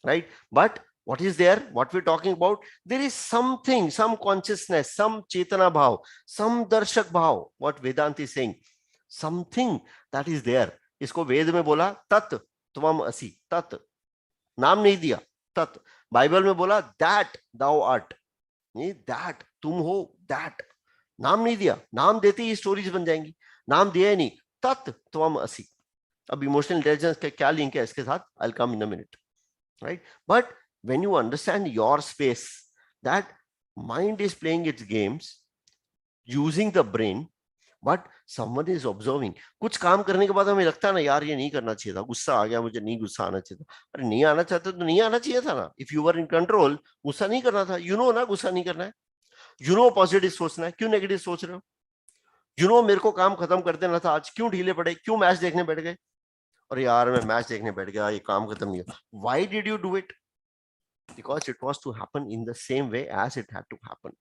right? But what is there? What we're talking about? There is something, some consciousness, some chetana bhav, some darshak bhav. What Vedanta is saying, something that is there. इसको वेद में बोला तत् त्वम असि, तत्, नाम नहीं दिया, तत्. बाइबल में बोला दैट दाउ आर्ट, नहीं दैट तुम हो, दैट नाम नहीं दिया. नाम देते ही स्टोरीज बन जाएंगी, नाम दिया ही नहीं, तत् त्वम असि. अब इमोशनल इंटेलिजेंस का क्या लिंक है इसके साथ? I will come in a minute, right? But when you understand your space, that mind is playing its games using the brain, but someone is observing. कुछ काम करने के बाद हमें लगता है ना, यार ये नहीं करना चाहिए था, गुस्सा आ गया, मुझे नहीं गुस्सा आना चाहिए था. अरे नहीं आना चाहते तो नहीं आना चाहिए था ना. If you were in control, गुस्सा नहीं करना था. यू नो ना गुस्सा नहीं करना है, यू नो पॉजिटिव सोचना है, क्यों नेगेटिव सोच रहे हो? यू नो मेरे को काम खत्म कर देना था आज, क्यों ढीले पड़े, क्यों मैच देखने बैठ गए? और यार मैं मैच देखने बैठ गया, ये काम खत्म नहीं हुआ. Why did you do it? Because it was to happen in the same way as it had to happen.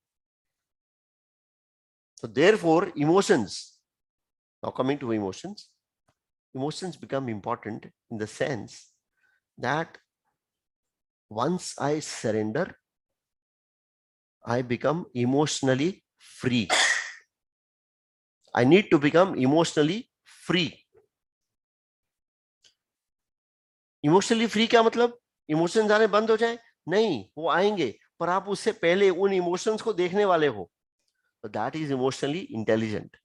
So therefore, emotions, now coming to emotions, emotions become important in the sense that once I surrender, I become emotionally free. I need to become emotionally free. Emotionally free क्या मतलब? Emotions आने बंद हो जाए? नहीं, वो आएंगे, पर आप उससे पहले उन इमोशंस को देखने वाले हो. तो दैट इज इमोशनली इंटेलिजेंट.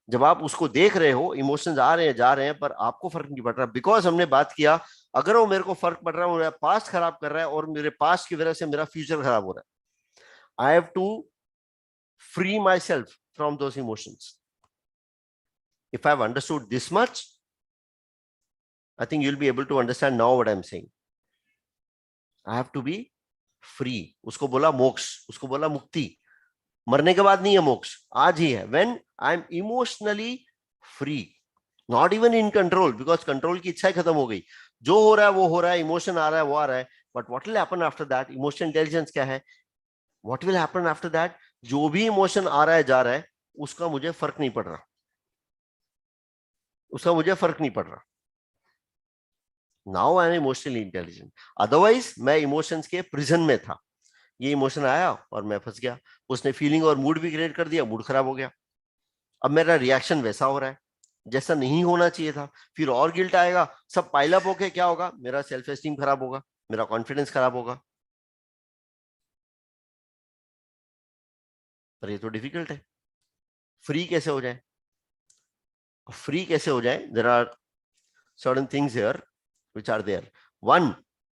जब आप उसको देख रहे हो, इमोशंस आ रहे हैं जा रहे हैं, पर आपको फर्क नहीं पड़ रहा, बिकॉज हमने बात किया, अगर वो मेरे को फर्क पड़ रहा है, मेरा पास्ट खराब कर रहा है और मेरे पास्ट की वजह से मेरा फ्यूचर खराब हो रहा है, I have to free myself from those emotions. If I have understood this much, I think you'll be able to understand now what I'm saying. I have to be free. उसको बोला मोक्ष, उसको बोला मुक्ति. मरने के बाद नहीं है मोक्ष, आज ही है. When I'm emotionally free, not even in control, because control की इच्छा ही खत्म हो गई. जो हो रहा है वो हो रहा है, इमोशन आ रहा है वो आ रहा है. But what will happen after that? Emotional intelligence क्या है? What will happen after that? जो भी इमोशन आ रहा है जा रहा है, उसका मुझे फर्क नहीं पड़ रहा, उसका मुझे फर्क नहीं पड़ रहा. Now I am emotionally intelligent. Otherwise मैं इमोशंस के प्रिजन में था. ये इमोशन आया और मैं फंस गया, उसने फीलिंग और मूड भी क्रिएट कर दिया, मूड खराब हो गया. अब मेरा रिएक्शन वैसा हो रहा है जैसा नहीं होना चाहिए था. फिर और गिल्ट आएगा, सब पाइलअप होके क्या होगा? मेरा सेल्फ एस्टीम खराब होगा, मेरा कॉन्फिडेंस खराब होगा. पर ये तो डिफिकल्ट है. फ्री कैसे हो जाए? फ्री कैसे हो जाए? There are certain things here which are there. One,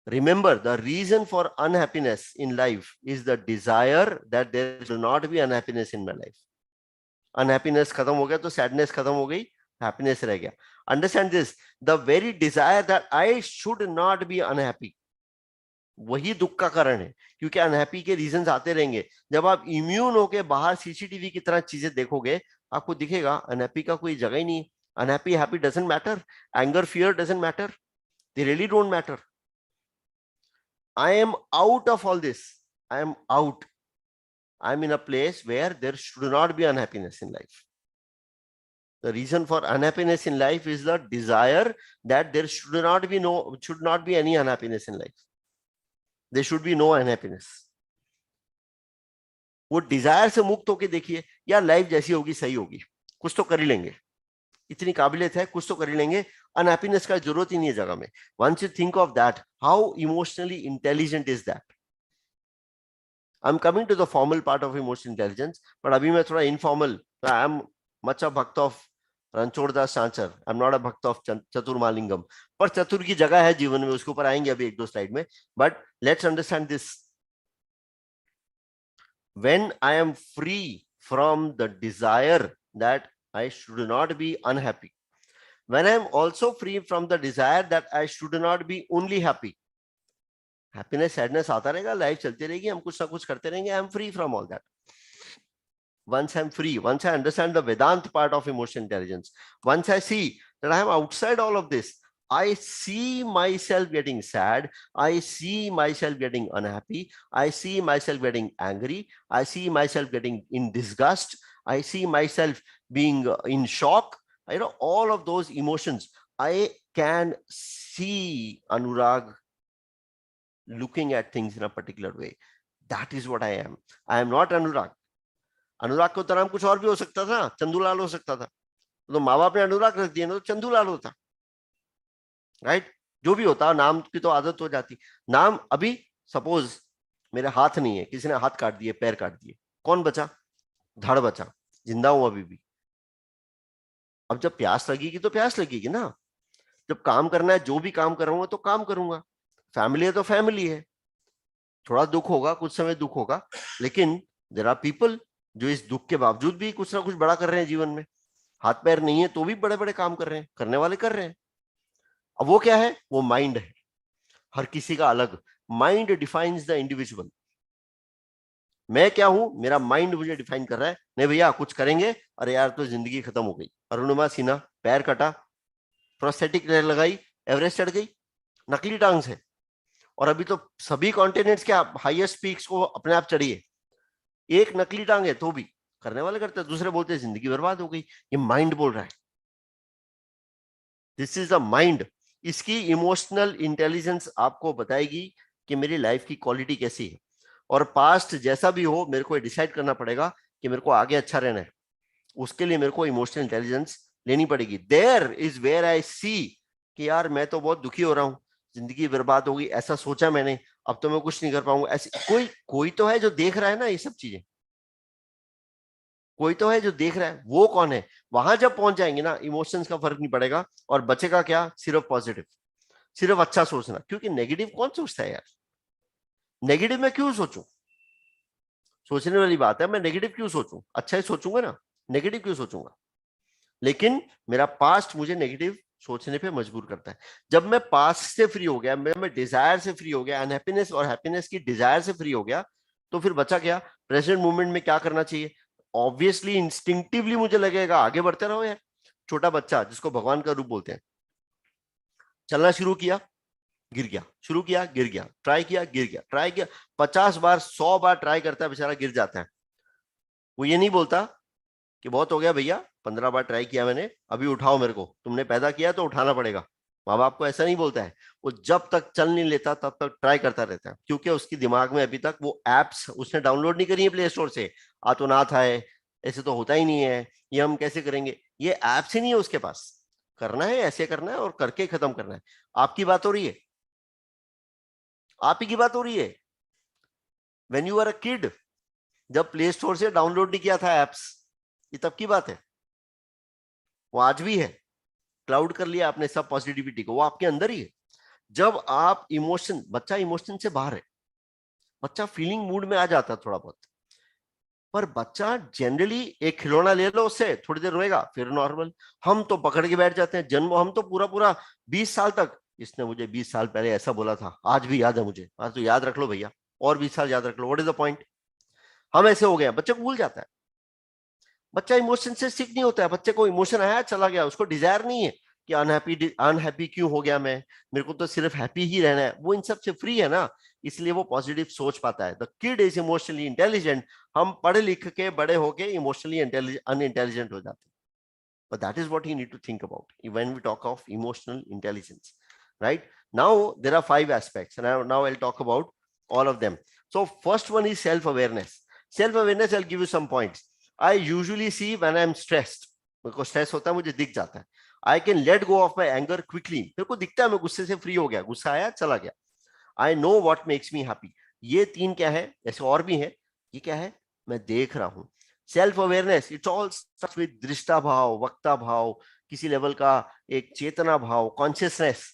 remember the reason for unhappiness in life is the desire that there should not be unhappiness in my life. Unhappiness खत्म हो गया तो sadness खत्म हो गई, happiness रह गया. Understand this, the very desire that I should not be unhappy, वही दुख का कारण है. क्योंकि अनहैप्पी के रीजंस आते रहेंगे. जब आप इम्यून होके बाहर सीसीटीवी की तरह चीजें देखोगे, आपको दिखेगा अनहैप्पी का कोई जगह ही नहीं है. Unhappy happy doesn't matter, anger fear doesn't matter, they really don't matter. I am out of all this. I am out. I'm in a place where there should not be unhappiness in life. The reason for unhappiness in life is the desire that there should not be any unhappiness in life. There should be no unhappiness. वो Dzire से मुक्त होके देखिए, यार life जैसी होगी सही होगी, कुछ तो कर ही लेंगे, इतनी काबिलियत है, कुछ तो कर ही लेंगे, अनहैप्पीनेस का जरूरत ही नहीं है जगह में. Once you think of that, how emotionally intelligent is that? I am coming to the formal part of emotional intelligence, but अभी मैं थोड़ा informal. I am much a भक्त of Ranchhoddas Chanchad. I am not a भक्त of चतुर्मालिंगम. पर चतुर की जगह है जीवन में, उसके ऊपर आएंगे अभी एक दो स्लाइड में. But let's understand this. When I am free from the desire that I should not be unhappy, when I am also free from the desire that I should not be only happy, happiness sadness आता रहेगा, life चलती रहेगी, हम कुछ ना कुछ करते रहेंगे. I am free from all that. Once I am free, once I understand the Vedant part of emotional intelligence, once I see that I am outside all of this, I see myself getting sad, I see myself getting unhappy, I see myself getting angry, I see myself getting in disgust, I see myself being in shock. All of those emotions I can see, Anurag, looking at things in a particular way. That is what I am. I am not Anurag. अनुराग को तो नाम कुछ और भी हो सकता था, चंदूलाल हो सकता था, तो माँ बाप ने अनुराग रख दिया ना, तो चंदूलाल होता, राइट? जो भी होता, नाम की तो आदत हो जाती। नाम अभी सपोज मेरे हाथ नहीं है, किसी ने हाथ काट दिए, पैर काट दिए, कौन बचा? धड़ बचा, जिंदा हूं अभी भी। अब जब प्यास लगेगी तो प्यास लगेगी ना, जब काम करना है, जो भी काम कर रहा हूं तो काम करूंगा। फैमिली है तो फैमिली है, थोड़ा दुख होगा, कुछ समय दुख होगा, लेकिन देयर आर पीपल जो इस दुख के बावजूद भी कुछ ना कुछ बड़ा कर रहे हैं जीवन में। हाथ पैर नहीं है तो भी बड़े बड़े काम कर रहे हैं, करने वाले कर रहे हैं। अब वो क्या है? वो माइंड है, हर किसी का अलग। Mind defines the individual. मैं क्या हूं, मेरा माइंड मुझे डिफाइन कर रहा है। नहीं भैया कुछ करेंगे, अरे यार तो जिंदगी खत्म हो गई। अरुणिमा सिन्हा, पैर कटा, प्रोस्थेटिक लगाई, एवरेस्ट चढ़ गई, नकली टांग से। और अभी तो सभी कॉन्टिनेंट्स के हाईएस्ट पीक्स को अपने आप चढ़िए, एक नकली टांग है तो भी करने वाले करते हैं, दूसरे बोलते हैं जिंदगी बर्बाद हो गई। ये माइंड बोल रहा है, दिस इज द माइंड। इसकी इमोशनल इंटेलिजेंस आपको बताएगी कि मेरी लाइफ की क्वालिटी कैसी है, और पास्ट जैसा भी हो मेरे को डिसाइड करना पड़ेगा कि मेरे को आगे अच्छा रहना है। उसके लिए मेरे को इमोशनल इंटेलिजेंस लेनी पड़ेगी। देयर इज वेयर आई सी कि यार मैं तो बहुत दुखी हो रहा हूँ, जिंदगी बर्बाद होगी, ऐसा सोचा मैंने, अब तो मैं कुछ नहीं कर पाऊंगा। ऐसे कोई कोई तो है जो देख रहा है ना ये सब चीजें, कोई तो है जो देख रहा है। वो कौन है? वहां जब पहुंच जाएंगे ना, इमोशंस का फर्क नहीं पड़ेगा, और बचेगा क्या? सिर्फ पॉजिटिव, सिर्फ अच्छा सोचना। क्योंकि नेगेटिव कौन सोचता है यार? नेगेटिव में क्यों सोचूं? सोचने वाली बात है, मैं नेगेटिव क्यों सोचूं? अच्छा ही सोचूंगा ना, नेगेटिव क्यों सोचूंगा? लेकिन मेरा पास्ट मुझे नेगेटिव सोचने पे मजबूर करता है। जब मैं पास्ट से फ्री हो गया, मैं डिजायर से फ्री हो गया, अनहैप्पीनेस और हैप्पीनेस की डिजायर से फ्री हो गया, तो फिर बचा क्या? प्रेजेंट मोमेंट में क्या करना चाहिए? ऑब्वियसली इंस्टिंक्टिवली मुझे लगेगा आगे बढ़ते रहो यार। छोटा बच्चा जिसको भगवान का रूप बोलते हैं, चलना शुरू किया, गिर गया, शुरू किया, गिर गया, ट्राई किया, गिर गया, ट्राई किया, 50 बार 100 बार ट्राई करता है, बेचारा गिर जाता है। वो ये नहीं बोलता कि बहुत हो गया भैया, 15 बार ट्राई किया मैंने, अभी उठाओ मेरे को, तुमने पैदा किया तो उठाना पड़ेगा। माँ बाप को ऐसा नहीं बोलता है। वो जब तक चल नहीं लेता तब तक ट्राई करता रहता है, क्योंकि उसकी दिमाग में अभी तक वो एप्स उसने डाउनलोड नहीं करी है प्ले स्टोर से। आ तो नाथ है, ऐसे तो होता ही नहीं है, ये हम कैसे करेंगे, ये एप्स ही नहीं है उसके पास। करना है, ऐसे करना है, और करके खत्म करना है। आपकी बात हो रही है, आप ही की बात हो रही है। When you are a kid, जब प्ले स्टोर से डाउनलोड नहीं किया था एप्स, ये तब की बात है। वो आज भी है, क्लाउड कर लिया आपने सब पॉजिटिविटी को, वो आपके अंदर ही है। जब आप इमोशन, बच्चा इमोशन से बाहर है, बच्चा फीलिंग मूड में आ जाता है थोड़ा बहुत, पर बच्चा जनरली एक खिलौना ले लो उससे, थोड़ी देर रोएगा, फिर नॉर्मल। हम तो पकड़ के बैठ जाते हैं जन्म, हम तो पूरा पूरा 20 साल तक, इसने मुझे 20 साल पहले ऐसा बोला था, आज भी याद है मुझे, आज तो याद रख लो भैया, और 20 साल याद रख लो, व्हाट इज द पॉइंट? हम ऐसे हो गए, बच्चे को भूल जाता है। बच्चा इमोशन से सिक नहीं होता है, बच्चे को इमोशन आया चला गया, उसको डिजायर नहीं है कि अनहैप्पी अनहैप्पी क्यों हो गया मैं, मेरे को तो सिर्फ हैप्पी ही रहना है। वो इन सब से फ्री है ना, इसलिए वो पॉजिटिव सोच पाता है। The kid is emotionally intelligent. हम पढ़ लिख के बड़े होके इमोशनली अनइंटेलिजेंट हो जाते हैं। But that is what you need to think about when we talk of emotional intelligence, right? Now there are 5 aspects, and now I'll talk about all of them. So first one is self-awareness. Self-awareness, I'll give you some points. I usually see when I'm stressed, because stress होता है मुझे दिख जाता है। I can let go of my anger quickly. मेरे को दिखता है मैं गुस्से से फ्री हो गया, गुस्सा आया चला गया। I know what makes me happy. ये 3 क्या है, ऐसे और भी है। ये क्या है? मैं देख रहा हूं। Self awareness, it's all starts with दृष्टा भाव, वक्ता भाव, किसी लेवल का एक चेतना भाव, consciousness.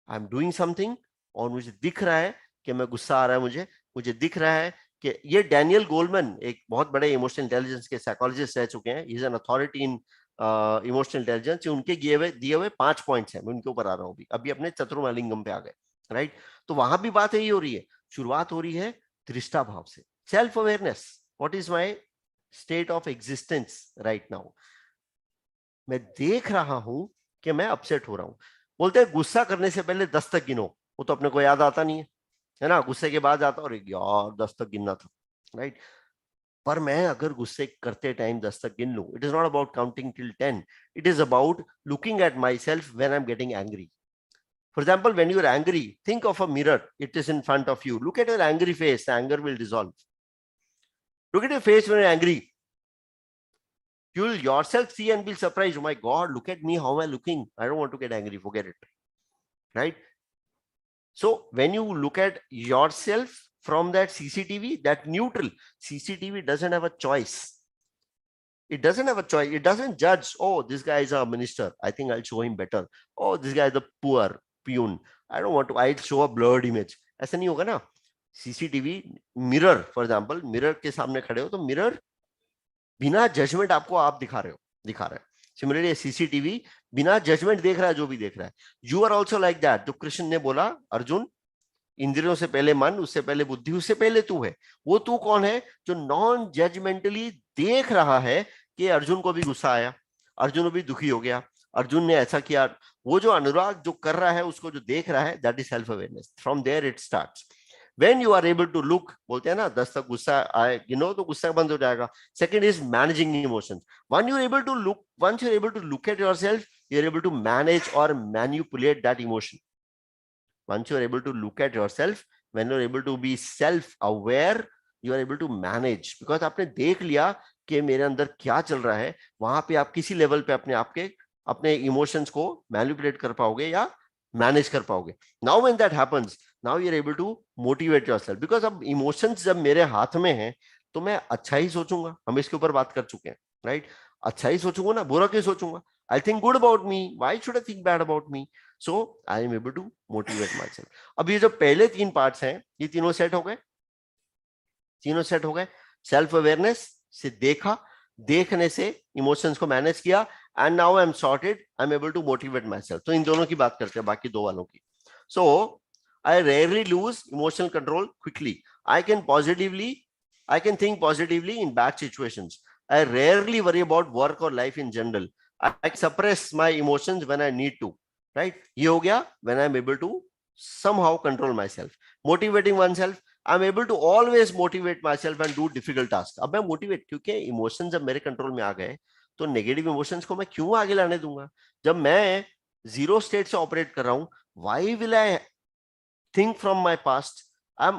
I am doing something, और मुझे दिख रहा है कि मैं गुस्सा आ रहा है, मुझे दिख रहा है कि ये डैनियल गोलमैन एक बहुत बड़े इमोशनल इंटेलिजेंस के साइकोलॉजिस्ट रह चुके हैं। He is an authority in emotional intelligence. उनके दिए हुए 5 पॉइंट्स हैं, मैं उनके ऊपर आ रहा हूँ अभी अपने चतुर्मालिंगम पे आ गए, राइट? तो वहां भी बात यही हो रही है, शुरुआत हो रही है दृष्टा भाव से। Self awareness, what is my state of existence right now. मैं देख रहा हूं कि मैं अपसेट हो रहा हूं। बोलते हैं गुस्सा करने से पहले 10 तक गिनो, वो तो अपने को याद आता नहीं है ना, गुस्से के बाद आता, और यार 10 तक गिनना था, राइट? पर मैं अगर गुस्से करते टाइम 10 तक गिन लूं, it is not about counting till 10, it is about looking at my self when I am getting angry. For example, when you're angry, think of a mirror. It is in front of you. Look at your angry face. The anger will dissolve. Look at your face when you're angry. You'll yourself see and be surprised. Oh my God, look at me. How am I looking? I don't want to get angry. Forget it. Right? So when you look at yourself from that CCTV, that neutral, CCTV doesn't have a choice. It doesn't have a choice. It doesn't judge. Oh, this guy is a minister. I think I'll show him better. Oh, this guy is a poor peon. I don't want to. I'll show a blurred image. ऐसा नहीं होगा ना. CCTV mirror, for example, mirror के सामने खड़े हो तो mirror बिना जजमेंट आपको आप दिखा रहा है. सिमिलरली CCTV बिना जजमेंट देख रहा है जो भी देख रहा है. You are also like that. जो कृष्ण ने बोला, अर्जुन, इंद्रियों से पहले मन, उससे पहले बुद्धि, उससे पहले तू है. वो तू कौन है? जो नॉन जजमेंटली देख रहा है कि अर्जुन को भी गुस्सा आया, अर्जुन भी दुखी हो गया, अर्जुन ने ऐसा किया. वो जो अनुराग जो कर रहा है, उसको जो देख रहा है, that is self awareness. From there it starts. When you are able to look, बोलते हैं ना 10 तक गुस्सा आए, तो गुस्सा बंद हो जाएगा. Second is managing emotions. Once you're able to look at yourself, you're able to manage or manipulate that emotion. Once you're able to look at yourself, when you're able to be self-aware, you are able to manage. Because आपने देख लिया कि मेरे अंदर क्या चल रहा है, वहां पे आप किसी लेवल पे अपने इमोशंस को मैनिपुलेट कर पाओगे या मैनेज कर पाओगे. Now when that happens, now you are able to motivate yourself. Because अब इमोशंस जब मेरे हाथ में हैं तो मैं अच्छा ही सोचूंगा. हम इसके ऊपर बात कर चुके हैं, राइट? अच्छा ही सोचूंगा ना, बुरा क्यों सोचूंगा? I think good about me. Why should I think bad about me? So I am able to motivate myself. अब ये जो पहले 3 पार्ट्स हैं, ये तीनों सेट हो गए. सेल्फ अवेयरनेस से देखा, देखने से इमोशंस को मैनेज किया, and now I am sorted, I am able to motivate myself. तो इन दोनों की बात करते हैं, बाकी 2 वालों की. सो I rarely lose emotional control quickly. I can think positively in bad situations. I rarely worry about work or life in general. I suppress my emotions when I need to. Right? ये हो गया when I'm able to somehow control myself. Motivating oneself. I'm able to always motivate myself and do difficult tasks. अब मैं motivate, क्योंकि emotions जब मेरे control में आ गए तो negative emotions को मैं क्यों आगे लाने दूंगा? जब मैं zero state से operate कर रहा हूं, why will I think from my past? I'm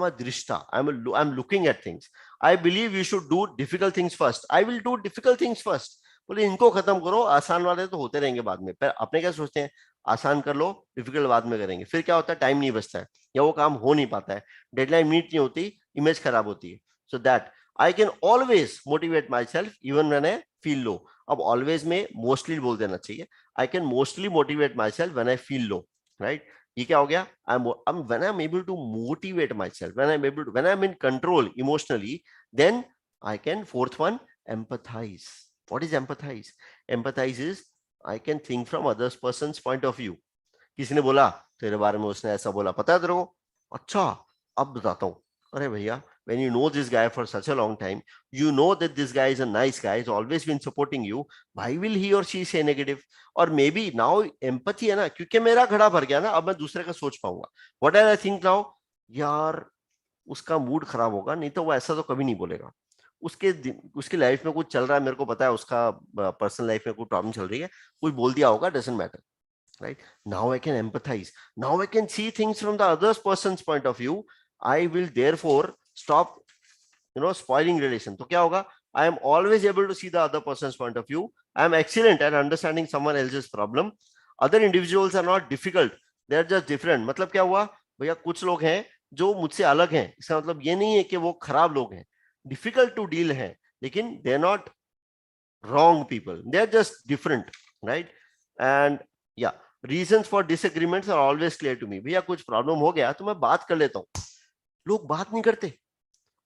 a drishta. I'm looking at things. I believe you should do difficult things first. I will do difficult things first. बोले इनको खत्म करो, आसान वाले तो होते रहेंगे बाद में. पर अपने क्या सोचते हैं, आसान कर लो, डिफिकल्ट बाद में करेंगे. फिर क्या होता है, टाइम नहीं बचता है या वो काम हो नहीं पाता है, डेडलाइन मीट नहीं होती, इमेज खराब होती है. So that I can always motivate my self even when I feel low. अब ऑलवेज में मोस्टली बोल देना चाहिए. I can mostly motivate my self when I feel low. Right? ये क्या हो गया? when I'm able to motivate myself, when I'm in control emotionally, then I can, fourth one, empathize. What is empathize? Empathize is I can think from other person's point of view. किसी ने बोला तेरे बारे में, उसने ऐसा बोला, पता है तेरे को? अच्छा, अब बताता हूँ. अरे भैया, when you know this guy for such a long time, you know that this guy is a nice guy, he's always been supporting you. Why will he or she say negative? और maybe now empathy है ना, क्योंकि मेरा घड़ा भर गया ना, अब मैं दूसरे का सोच पाऊंगा. What do I think now? यार उसका मूड खराब होगा, नहीं तो वो ऐसा तो कभी नहीं बोलेगा. उसकी लाइफ में कुछ चल रहा है, मेरे को पता है उसका पर्सनल लाइफ में कोई प्रॉब्लम चल रही है, कुछ बोल दिया होगा, doesn't matter. Right? Now I can empathize. Now I can see things from the other person's point of view. I will therefore stop, spoiling relation. तो क्या होगा? I am always able to see the other person's point of view. I am excellent at understanding someone else's problem. Other individuals are not difficult. They are just different. मतलब क्या हुआ? भैया कुछ लोग हैं जो मुझसे अलग हैं. इसका मतलब ये नहीं है कि वो खराब लोग हैं. Difficult to deal हैं, लेकिन they are not wrong people. They are just different, right? And yeah. Reasons for disagreements are always clear to me. भैया कुछ प्रॉब्लम हो गया तो मैं बात कर लेता हूँ. लोग बात नहीं करते,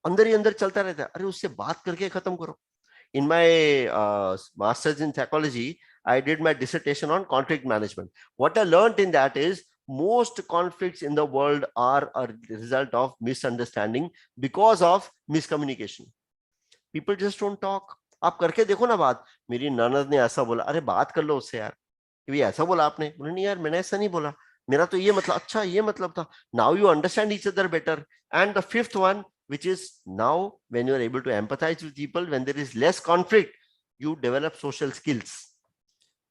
अंदर ही अंदर चलता रहता है. अरे उससे बात करके खत्म करो. In my masters in psychology, I did my dissertation on conflict management. What I learned in that is most conflicts in the world are a result of misunderstanding because of miscommunication. People just don't talk. आप करके देखो ना बात. मेरी ननद ने ऐसा बोला, अरे बात कर लो उससे यार. ये ऐसा बोला आपने? बोले नहीं यार, मैंने ऐसा नहीं बोला, मेरा तो ये मतलब, अच्छा ये मतलब था. Now you understand each other better. And the fifth one, which is now when you are able to empathize with people, when there is less conflict, you develop social skills,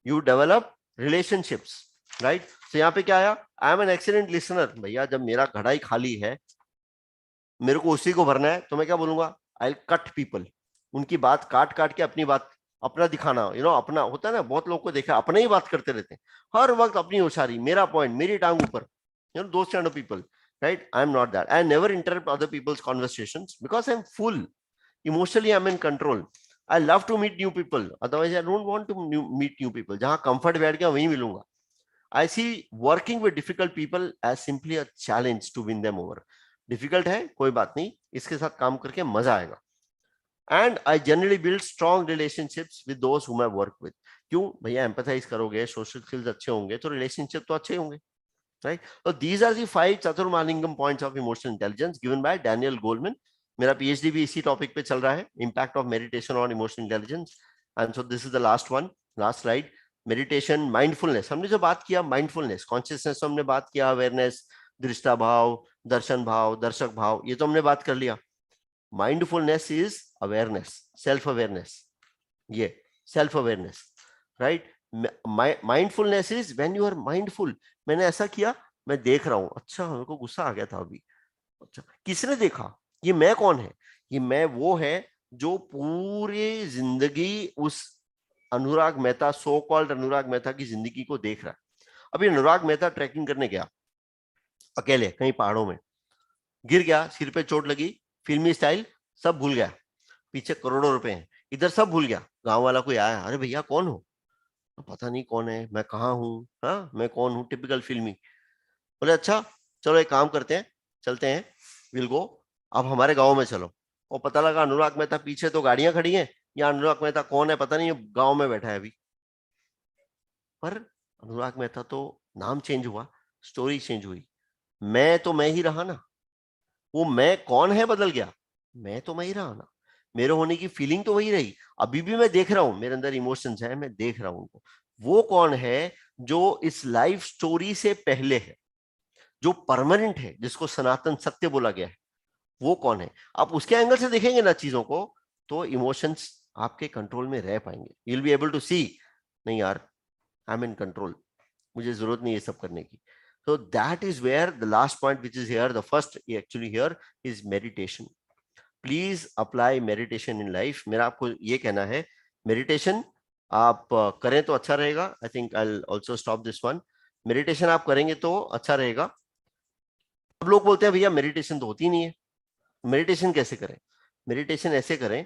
you develop relationships. Right? तो यहाँ पे क्या आया, I am an excellent listener. भैया जब मेरा घड़ा ही खाली है, मेरे को उसी को भरना है, तो मैं क्या बोलूंगा, आई कट पीपल। उनकी बात काट काट के अपनी बात, अपना दिखाना, अपना होता है ना, बहुत लोग को देखा अपने ही बात करते रहते हैं हर वक्त, अपनी होशियारी, मेरा पॉइंट, मेरी टांग ऊपर, those kind of people, right? I am not that. I never interrupt other people's conversations because I am full emotionally. I'm in control. I love to meet new people, otherwise I don't want to meet new people. जहां comfort बैठ गया वहीं मिलूंगा. I see working with difficult people as simply a challenge to win them over. Difficult है कोई बात नहीं, इसके साथ काम करके मजा आएगा. And I generally build strong relationships with दोस्त whom I work with. क्यों भैया, एम्पैथाइज करोगे, सोशल स्किल्स अच्छे होंगे तो रिलेशनशिप तो अच्छे होंगे, राइट? तो these are the 5 Chaturmalingam points of emotional intelligence given by Daniel Goleman. मेरा पीएचडी भी इसी टॉपिक पे चल रहा है, impact of meditation on emotional intelligence. And so this is the last one, last slide. Meditation, mindfulness, हमने जो बात किया, माइंडफुलनेस, कॉन्शियसनेस हमने बात किया, अवेयरनेस, दृष्टा भाव, दर्शन भाव, दर्शक भाव, ये तो हमने बात कर लिया. Mindfulness is awareness, self awareness, ये self awareness, right? Mindfulness is when you are mindful. मैंने ऐसा किया, मैं देख रहा हूं, अच्छा मेरे को गुस्सा आ गया था अभी, अच्छा किसने देखा, ये मैं कौन है, ये मैं वो है जो पूरी जिंदगी उस अनुराग मेहता, सो कॉल्ड अनुराग मेहता की जिंदगी को देख रहा है. अभी अनुराग मेहता ट्रैकिंग करने गया अकेले कहीं पहाड़ों में, गिर गया, सिर पे चोट लगी, फिल्मी स्टाइल, सब भूल गया, पीछे करोड़ों रुपए हैं, इधर सब भूल गया. गांव वाला कोई आया, अरे भैया कौन हो, पता नहीं कौन है, मैं कहाँ हूँ, हाँ मैं कौन हूँ, टिपिकल फिल्मी. बोले अच्छा चलो एक काम करते हैं, चलते हैं, विल गो, अब हमारे गांव में चलो. और पता लगा अनुराग मेहता पीछे तो गाड़ियां खड़ी हैं, या अनुराग मेहता कौन है पता नहीं, गांव में बैठा है अभी. पर अनुराग मेहता तो नाम चेंज हुआ, स्टोरी चेंज हुई, मैं तो मैं ही रहा ना. वो मैं कौन है बदल गया, मैं तो मैं ही रहा ना, मेरे होने की फीलिंग तो वही रही. अभी भी मैं देख रहा हूं, मेरे अंदर इमोशंस है, मैं देख रहा हूं उनको. वो कौन है जो इस लाइफ स्टोरी से पहले है, जो परमानेंट है, जिसको सनातन सत्य बोला गया है, वो कौन है? आप उसके एंगल से देखेंगे ना चीजों को, तो इमोशंस आपके कंट्रोल में रह पाएंगे. You will be able to see, नहीं यार आई एम इन कंट्रोल, मुझे जरूरत नहीं है सब करने की. So that is where the last point, which is here, the first actually here is meditation. Please apply meditation in life. मेरा आपको ये कहना है, meditation आप करें तो अच्छा रहेगा. I think I'll also stop this one. Meditation आप करेंगे तो अच्छा रहेगा. अब लोग बोलते हैं भैया मेडिटेशन तो होती नहीं है. मेडिटेशन कैसे करें? मेडिटेशन ऐसे करें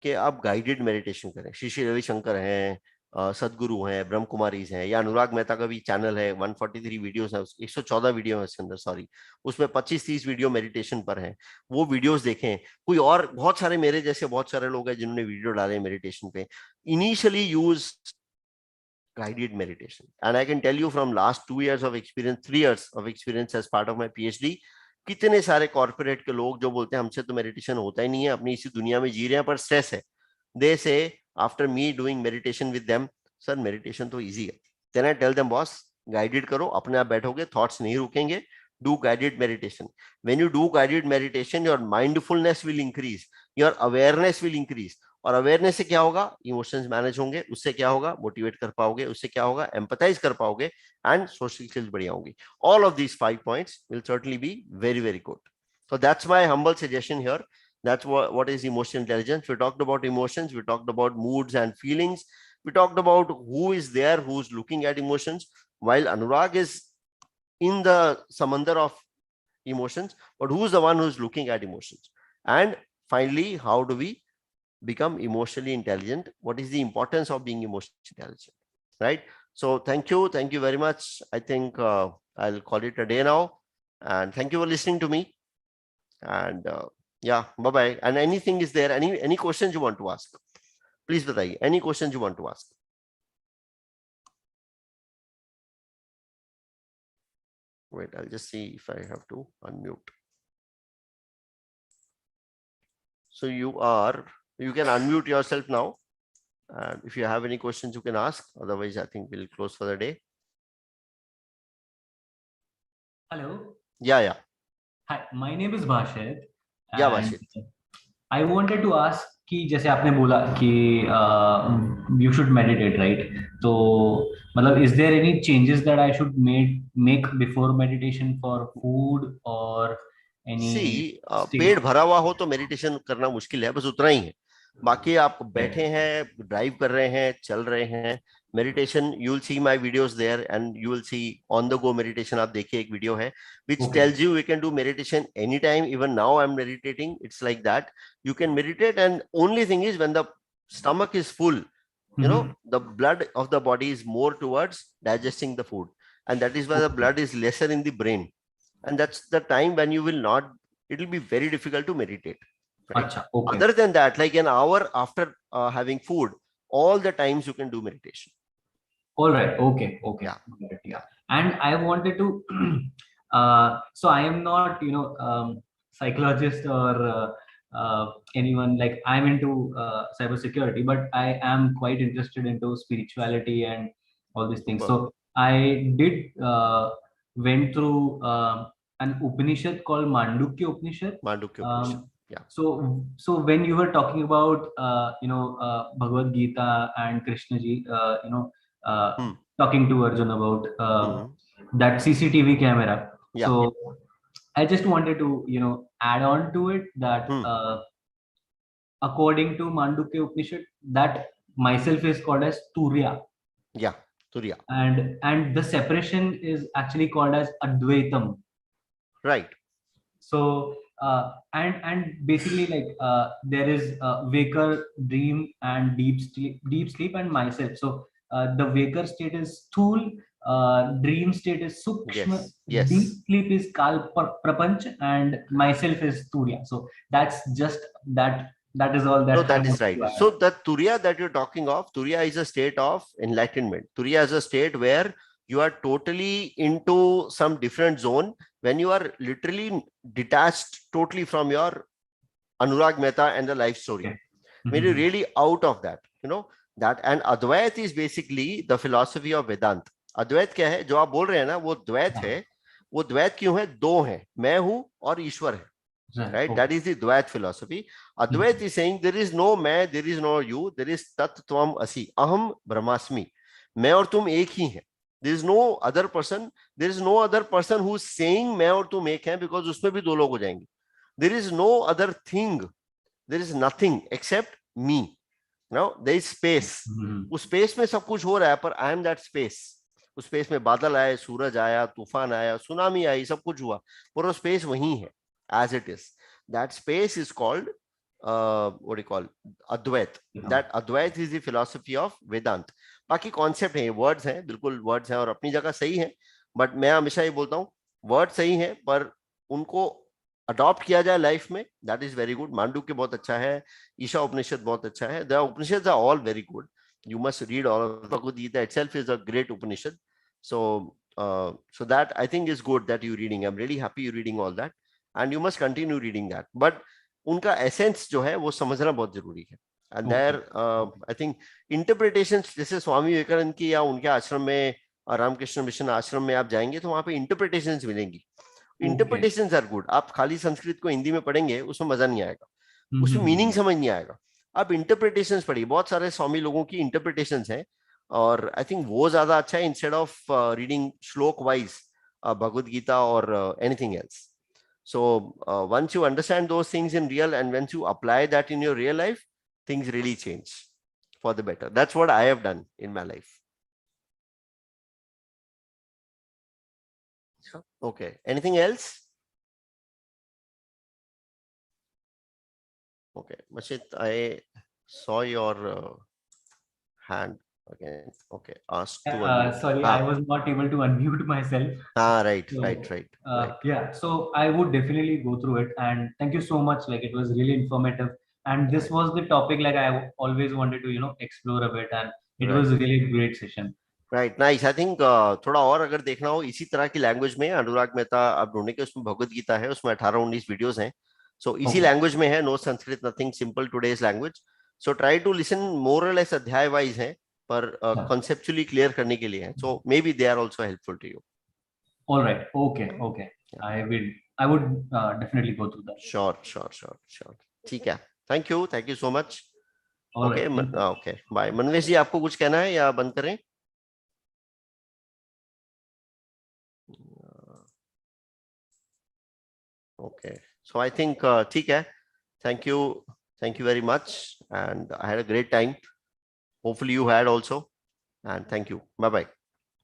कि आप गाइडेड मेडिटेशन करें. श्री श्री रविशंकर हैं, सदगुरु हैं, ब्रह्म कुमारीज हैं, या अनुराग मेहता का भी चैनल है, 143 वीडियोस है, 114 वीडियो है उसके अंदर, सॉरी, उसमें 25-30 वीडियो मेडिटेशन पर हैं. वो वीडियोस देखें. कोई और बहुत सारे मेरे जैसे बहुत सारे लोग हैं जिन्होंने वीडियो डाले हैं मेडिटेशन पे. Initially use guided meditation, and I can tell you from last 2 years of experience, 3 years of experience as part of my PhD, कितने सारे कॉर्पोरेट के लोग जो बोलते हैं हमसे तो मेडिटेशन होता ही नहीं है, अपनी इसी दुनिया में जी रहे हैं पर स्ट्रेस है. They say after me doing meditation with them, sir meditation तो इजी है. Then I tell them boss, guided करो, अपने आप बैठोगे, थॉट्स नहीं रुकेंगे, do guided meditation. When you do guided meditation, your mindfulness will increase, your awareness will increase. और awareness से क्या होगा, इमोशंस मैनेज होंगे, उससे क्या होगा, मोटिवेट कर पाओगे, उससे क्या होगा, एम्पैथाइज कर पाओगे, एंड सोशल स्किल्स बढ़िया होंगी. All of these 5 points will certainly be very very good. So that's my humble suggestion here. That's what is emotional intelligence. We talked about emotions, we talked about moods and feelings, we talked about who is there, who's looking at emotions, while Anurag is in the samandar of emotions, but who's the one who's looking at emotions? And finally, how do we become emotionally intelligent? What is the importance of being emotionally intelligent, right? So thank you very much. I think I'll call it a day now, and thank you for listening to me. And yeah, bye bye. And anything is there, any questions you want to ask, please bataiye, any questions you want to ask. Wait, I'll just see if I have to unmute. So you can unmute yourself now, and if you have any questions you can ask, otherwise I think we'll close for the day. Hello. Yeah. Hi, my name is Bashir. Yeah, Bashir. I wanted to ask कि जैसे आपने बोला कि you should meditate, right? तो मतलब is there any changes that I should make before meditation for food और any सी पेट स्टेट? भरा हुआ हो तो मेडिटेशन करना मुश्किल है, बस उतना ही है। बाकी आप बैठे हैं, ड्राइव कर रहे हैं, चल रहे हैं, meditation, you will see my videos there and you will see on the go meditation. आप देखिए, एक वीडियो है which okay. tells you we can do meditation anytime. Even now I'm meditating, it's like that. You can meditate, and only thing is when the stomach is full, the blood of the body is more towards digesting the food, and that is why the blood is lesser in the brain, and that's the time when you will not, it will be very difficult to meditate, right? अच्छा, okay. Other than that, like an hour after having food, all the times you can do meditation. All right. Okay. Okay. Yeah. Got it, yeah. Yeah. And I wanted to, so I am not, psychologist or anyone, like I'm into cybersecurity, but I am quite interested into spirituality and all these things. Super. So I did went through an Upanishad called Mandukya Upanishad. Mandukya Upanishad. Um, Yeah. so when you were talking about Bhagavad Gita and Krishna ji, Hmm. talking to Arjun about Hmm. that CCTV camera. Yeah. So I just wanted to, add on to it that Hmm. according to Mandukya Upanishad, that myself is called as Turya, Yeah. Turiya. and the separation is actually called as Advaitam. Right. So and basically, like there is waker, dream, and deep sleep, and myself. So the waker state is Thul, dream state is Sukshma, Yes. deep Yes. sleep is Prapanch, and myself is Turya. So that's just that is all No, that I that want is right. to add. So the Turiya that you're talking of, Turiya is a state of enlightenment. Turiya is a state where you are totally into some different zone, when you are literally detached totally from your Anurag Mehta and the life story. Okay. When you're really out of that, that. And Advait is basically the philosophy of Vedant. Advait क्या है जो आप बोल रहे हैं ना, वो द्वैत है। वो द्वैत क्यों है? दो है, मैं हूं और ईश्वर है, right? Okay. That is the Dvait philosophy. Advait is saying there is no मैं, there is no you, there is tat tvam asi, aham brahmasmi. मैं और तुम एक ही हैं. There is no other person. There is no other person who is saying मैं और तुम एक हैं, because उसमें भी दो लोग हो जाएंगे. There is no other thing. There is nothing except me. Now there is space. उस स्पेस में सब कुछ हो रहा है, पर आई एम दैट स्पेस. उस स्पेस में बादल आए, सूरज आया, तूफान आया, सुनामी आई, सब कुछ हुआ, पर वो स्पेस वही है, as it is. That space is called what do you call Advait. That Advait is the philosophy of Vedant. बाकी कॉन्सेप्ट है, वर्ड्स हैं, बिल्कुल वर्ड्स हैं और अपनी जगह सही है, बट मैं हमेशा ये बोलता हूँ वर्ड सही है, पर उनको अडॉप्ट किया जाए लाइफ में, that is very good. Mandukya बहुत अच्छा है, ईशा उपनिषद बहुत अच्छा है. The Upanishad are all very good. You must read all of Bhagavad Gita itself is a great Upanishad. So so that I think is good that you're reading. I'm really happy you're reading all that, and you must continue reading that. But उनका essence जो है वो समझना बहुत जरूरी है. And there I think interpretations, जैसे स्वामी विवेकानंद की या उनके आश्रम में, रामकृष्ण मिशन आश्रम में आप जाएंगे तो वहां पे इंटरप्रिटेशंस मिलेंगी. Interpretations are good. आप खाली संस्कृत को हिंदी में पढ़ेंगे उसमें मजा नहीं आएगा, उसमें मीनिंग समझ नहीं आएगा. आप इंटरप्रिटेशंस पढ़िए, बहुत सारे स्वामी लोगों की इंटरप्रिटेशंस हैं, और आई थिंक वो ज्यादा अच्छा है इंस्टेड ऑफ रीडिंग श्लोक वाइज भगवद गीता और anything else. So once you understand those things in real, and once you apply that in your real life, things really change for the better. That's what I have done in my life. Okay, anything else? Okay, Mashit, I saw your hand again. Okay, ask to unmute. Sorry, I was not able to unmute myself. Right. Yeah, so I would definitely go through it, and thank you so much. Like, it was really informative, and this was the topic like I always wanted to explore a bit, and it was really a great session. Right, nice. I think थोड़ा और अगर देखना हो इसी तरह की language में, अनुराग मेहता आप ढूंढने के, उसमें भगवद गीता है, उसमें 18-19 वीडियोस हैं. सो इसी लैंग्वेज में है, no Sanskrit, nothing, simple today's language. So try to listen, more or less अध्याय वाइज है, पर कॉन्सेप्चुअली क्लियर करने के लिए है. So maybe they are also helpful to you. All right. Okay. I would definitely go through that. Sure. ठीक है. Thank you so much. All okay right. Thank you. Okay bye. Manvesh ji, आपको कुछ कहना है या बंद करें? ओके, सो आई थिंक ठीक है. Thank you very much, and I had a great time. Hopefully you had also, and thank you. Bye bye.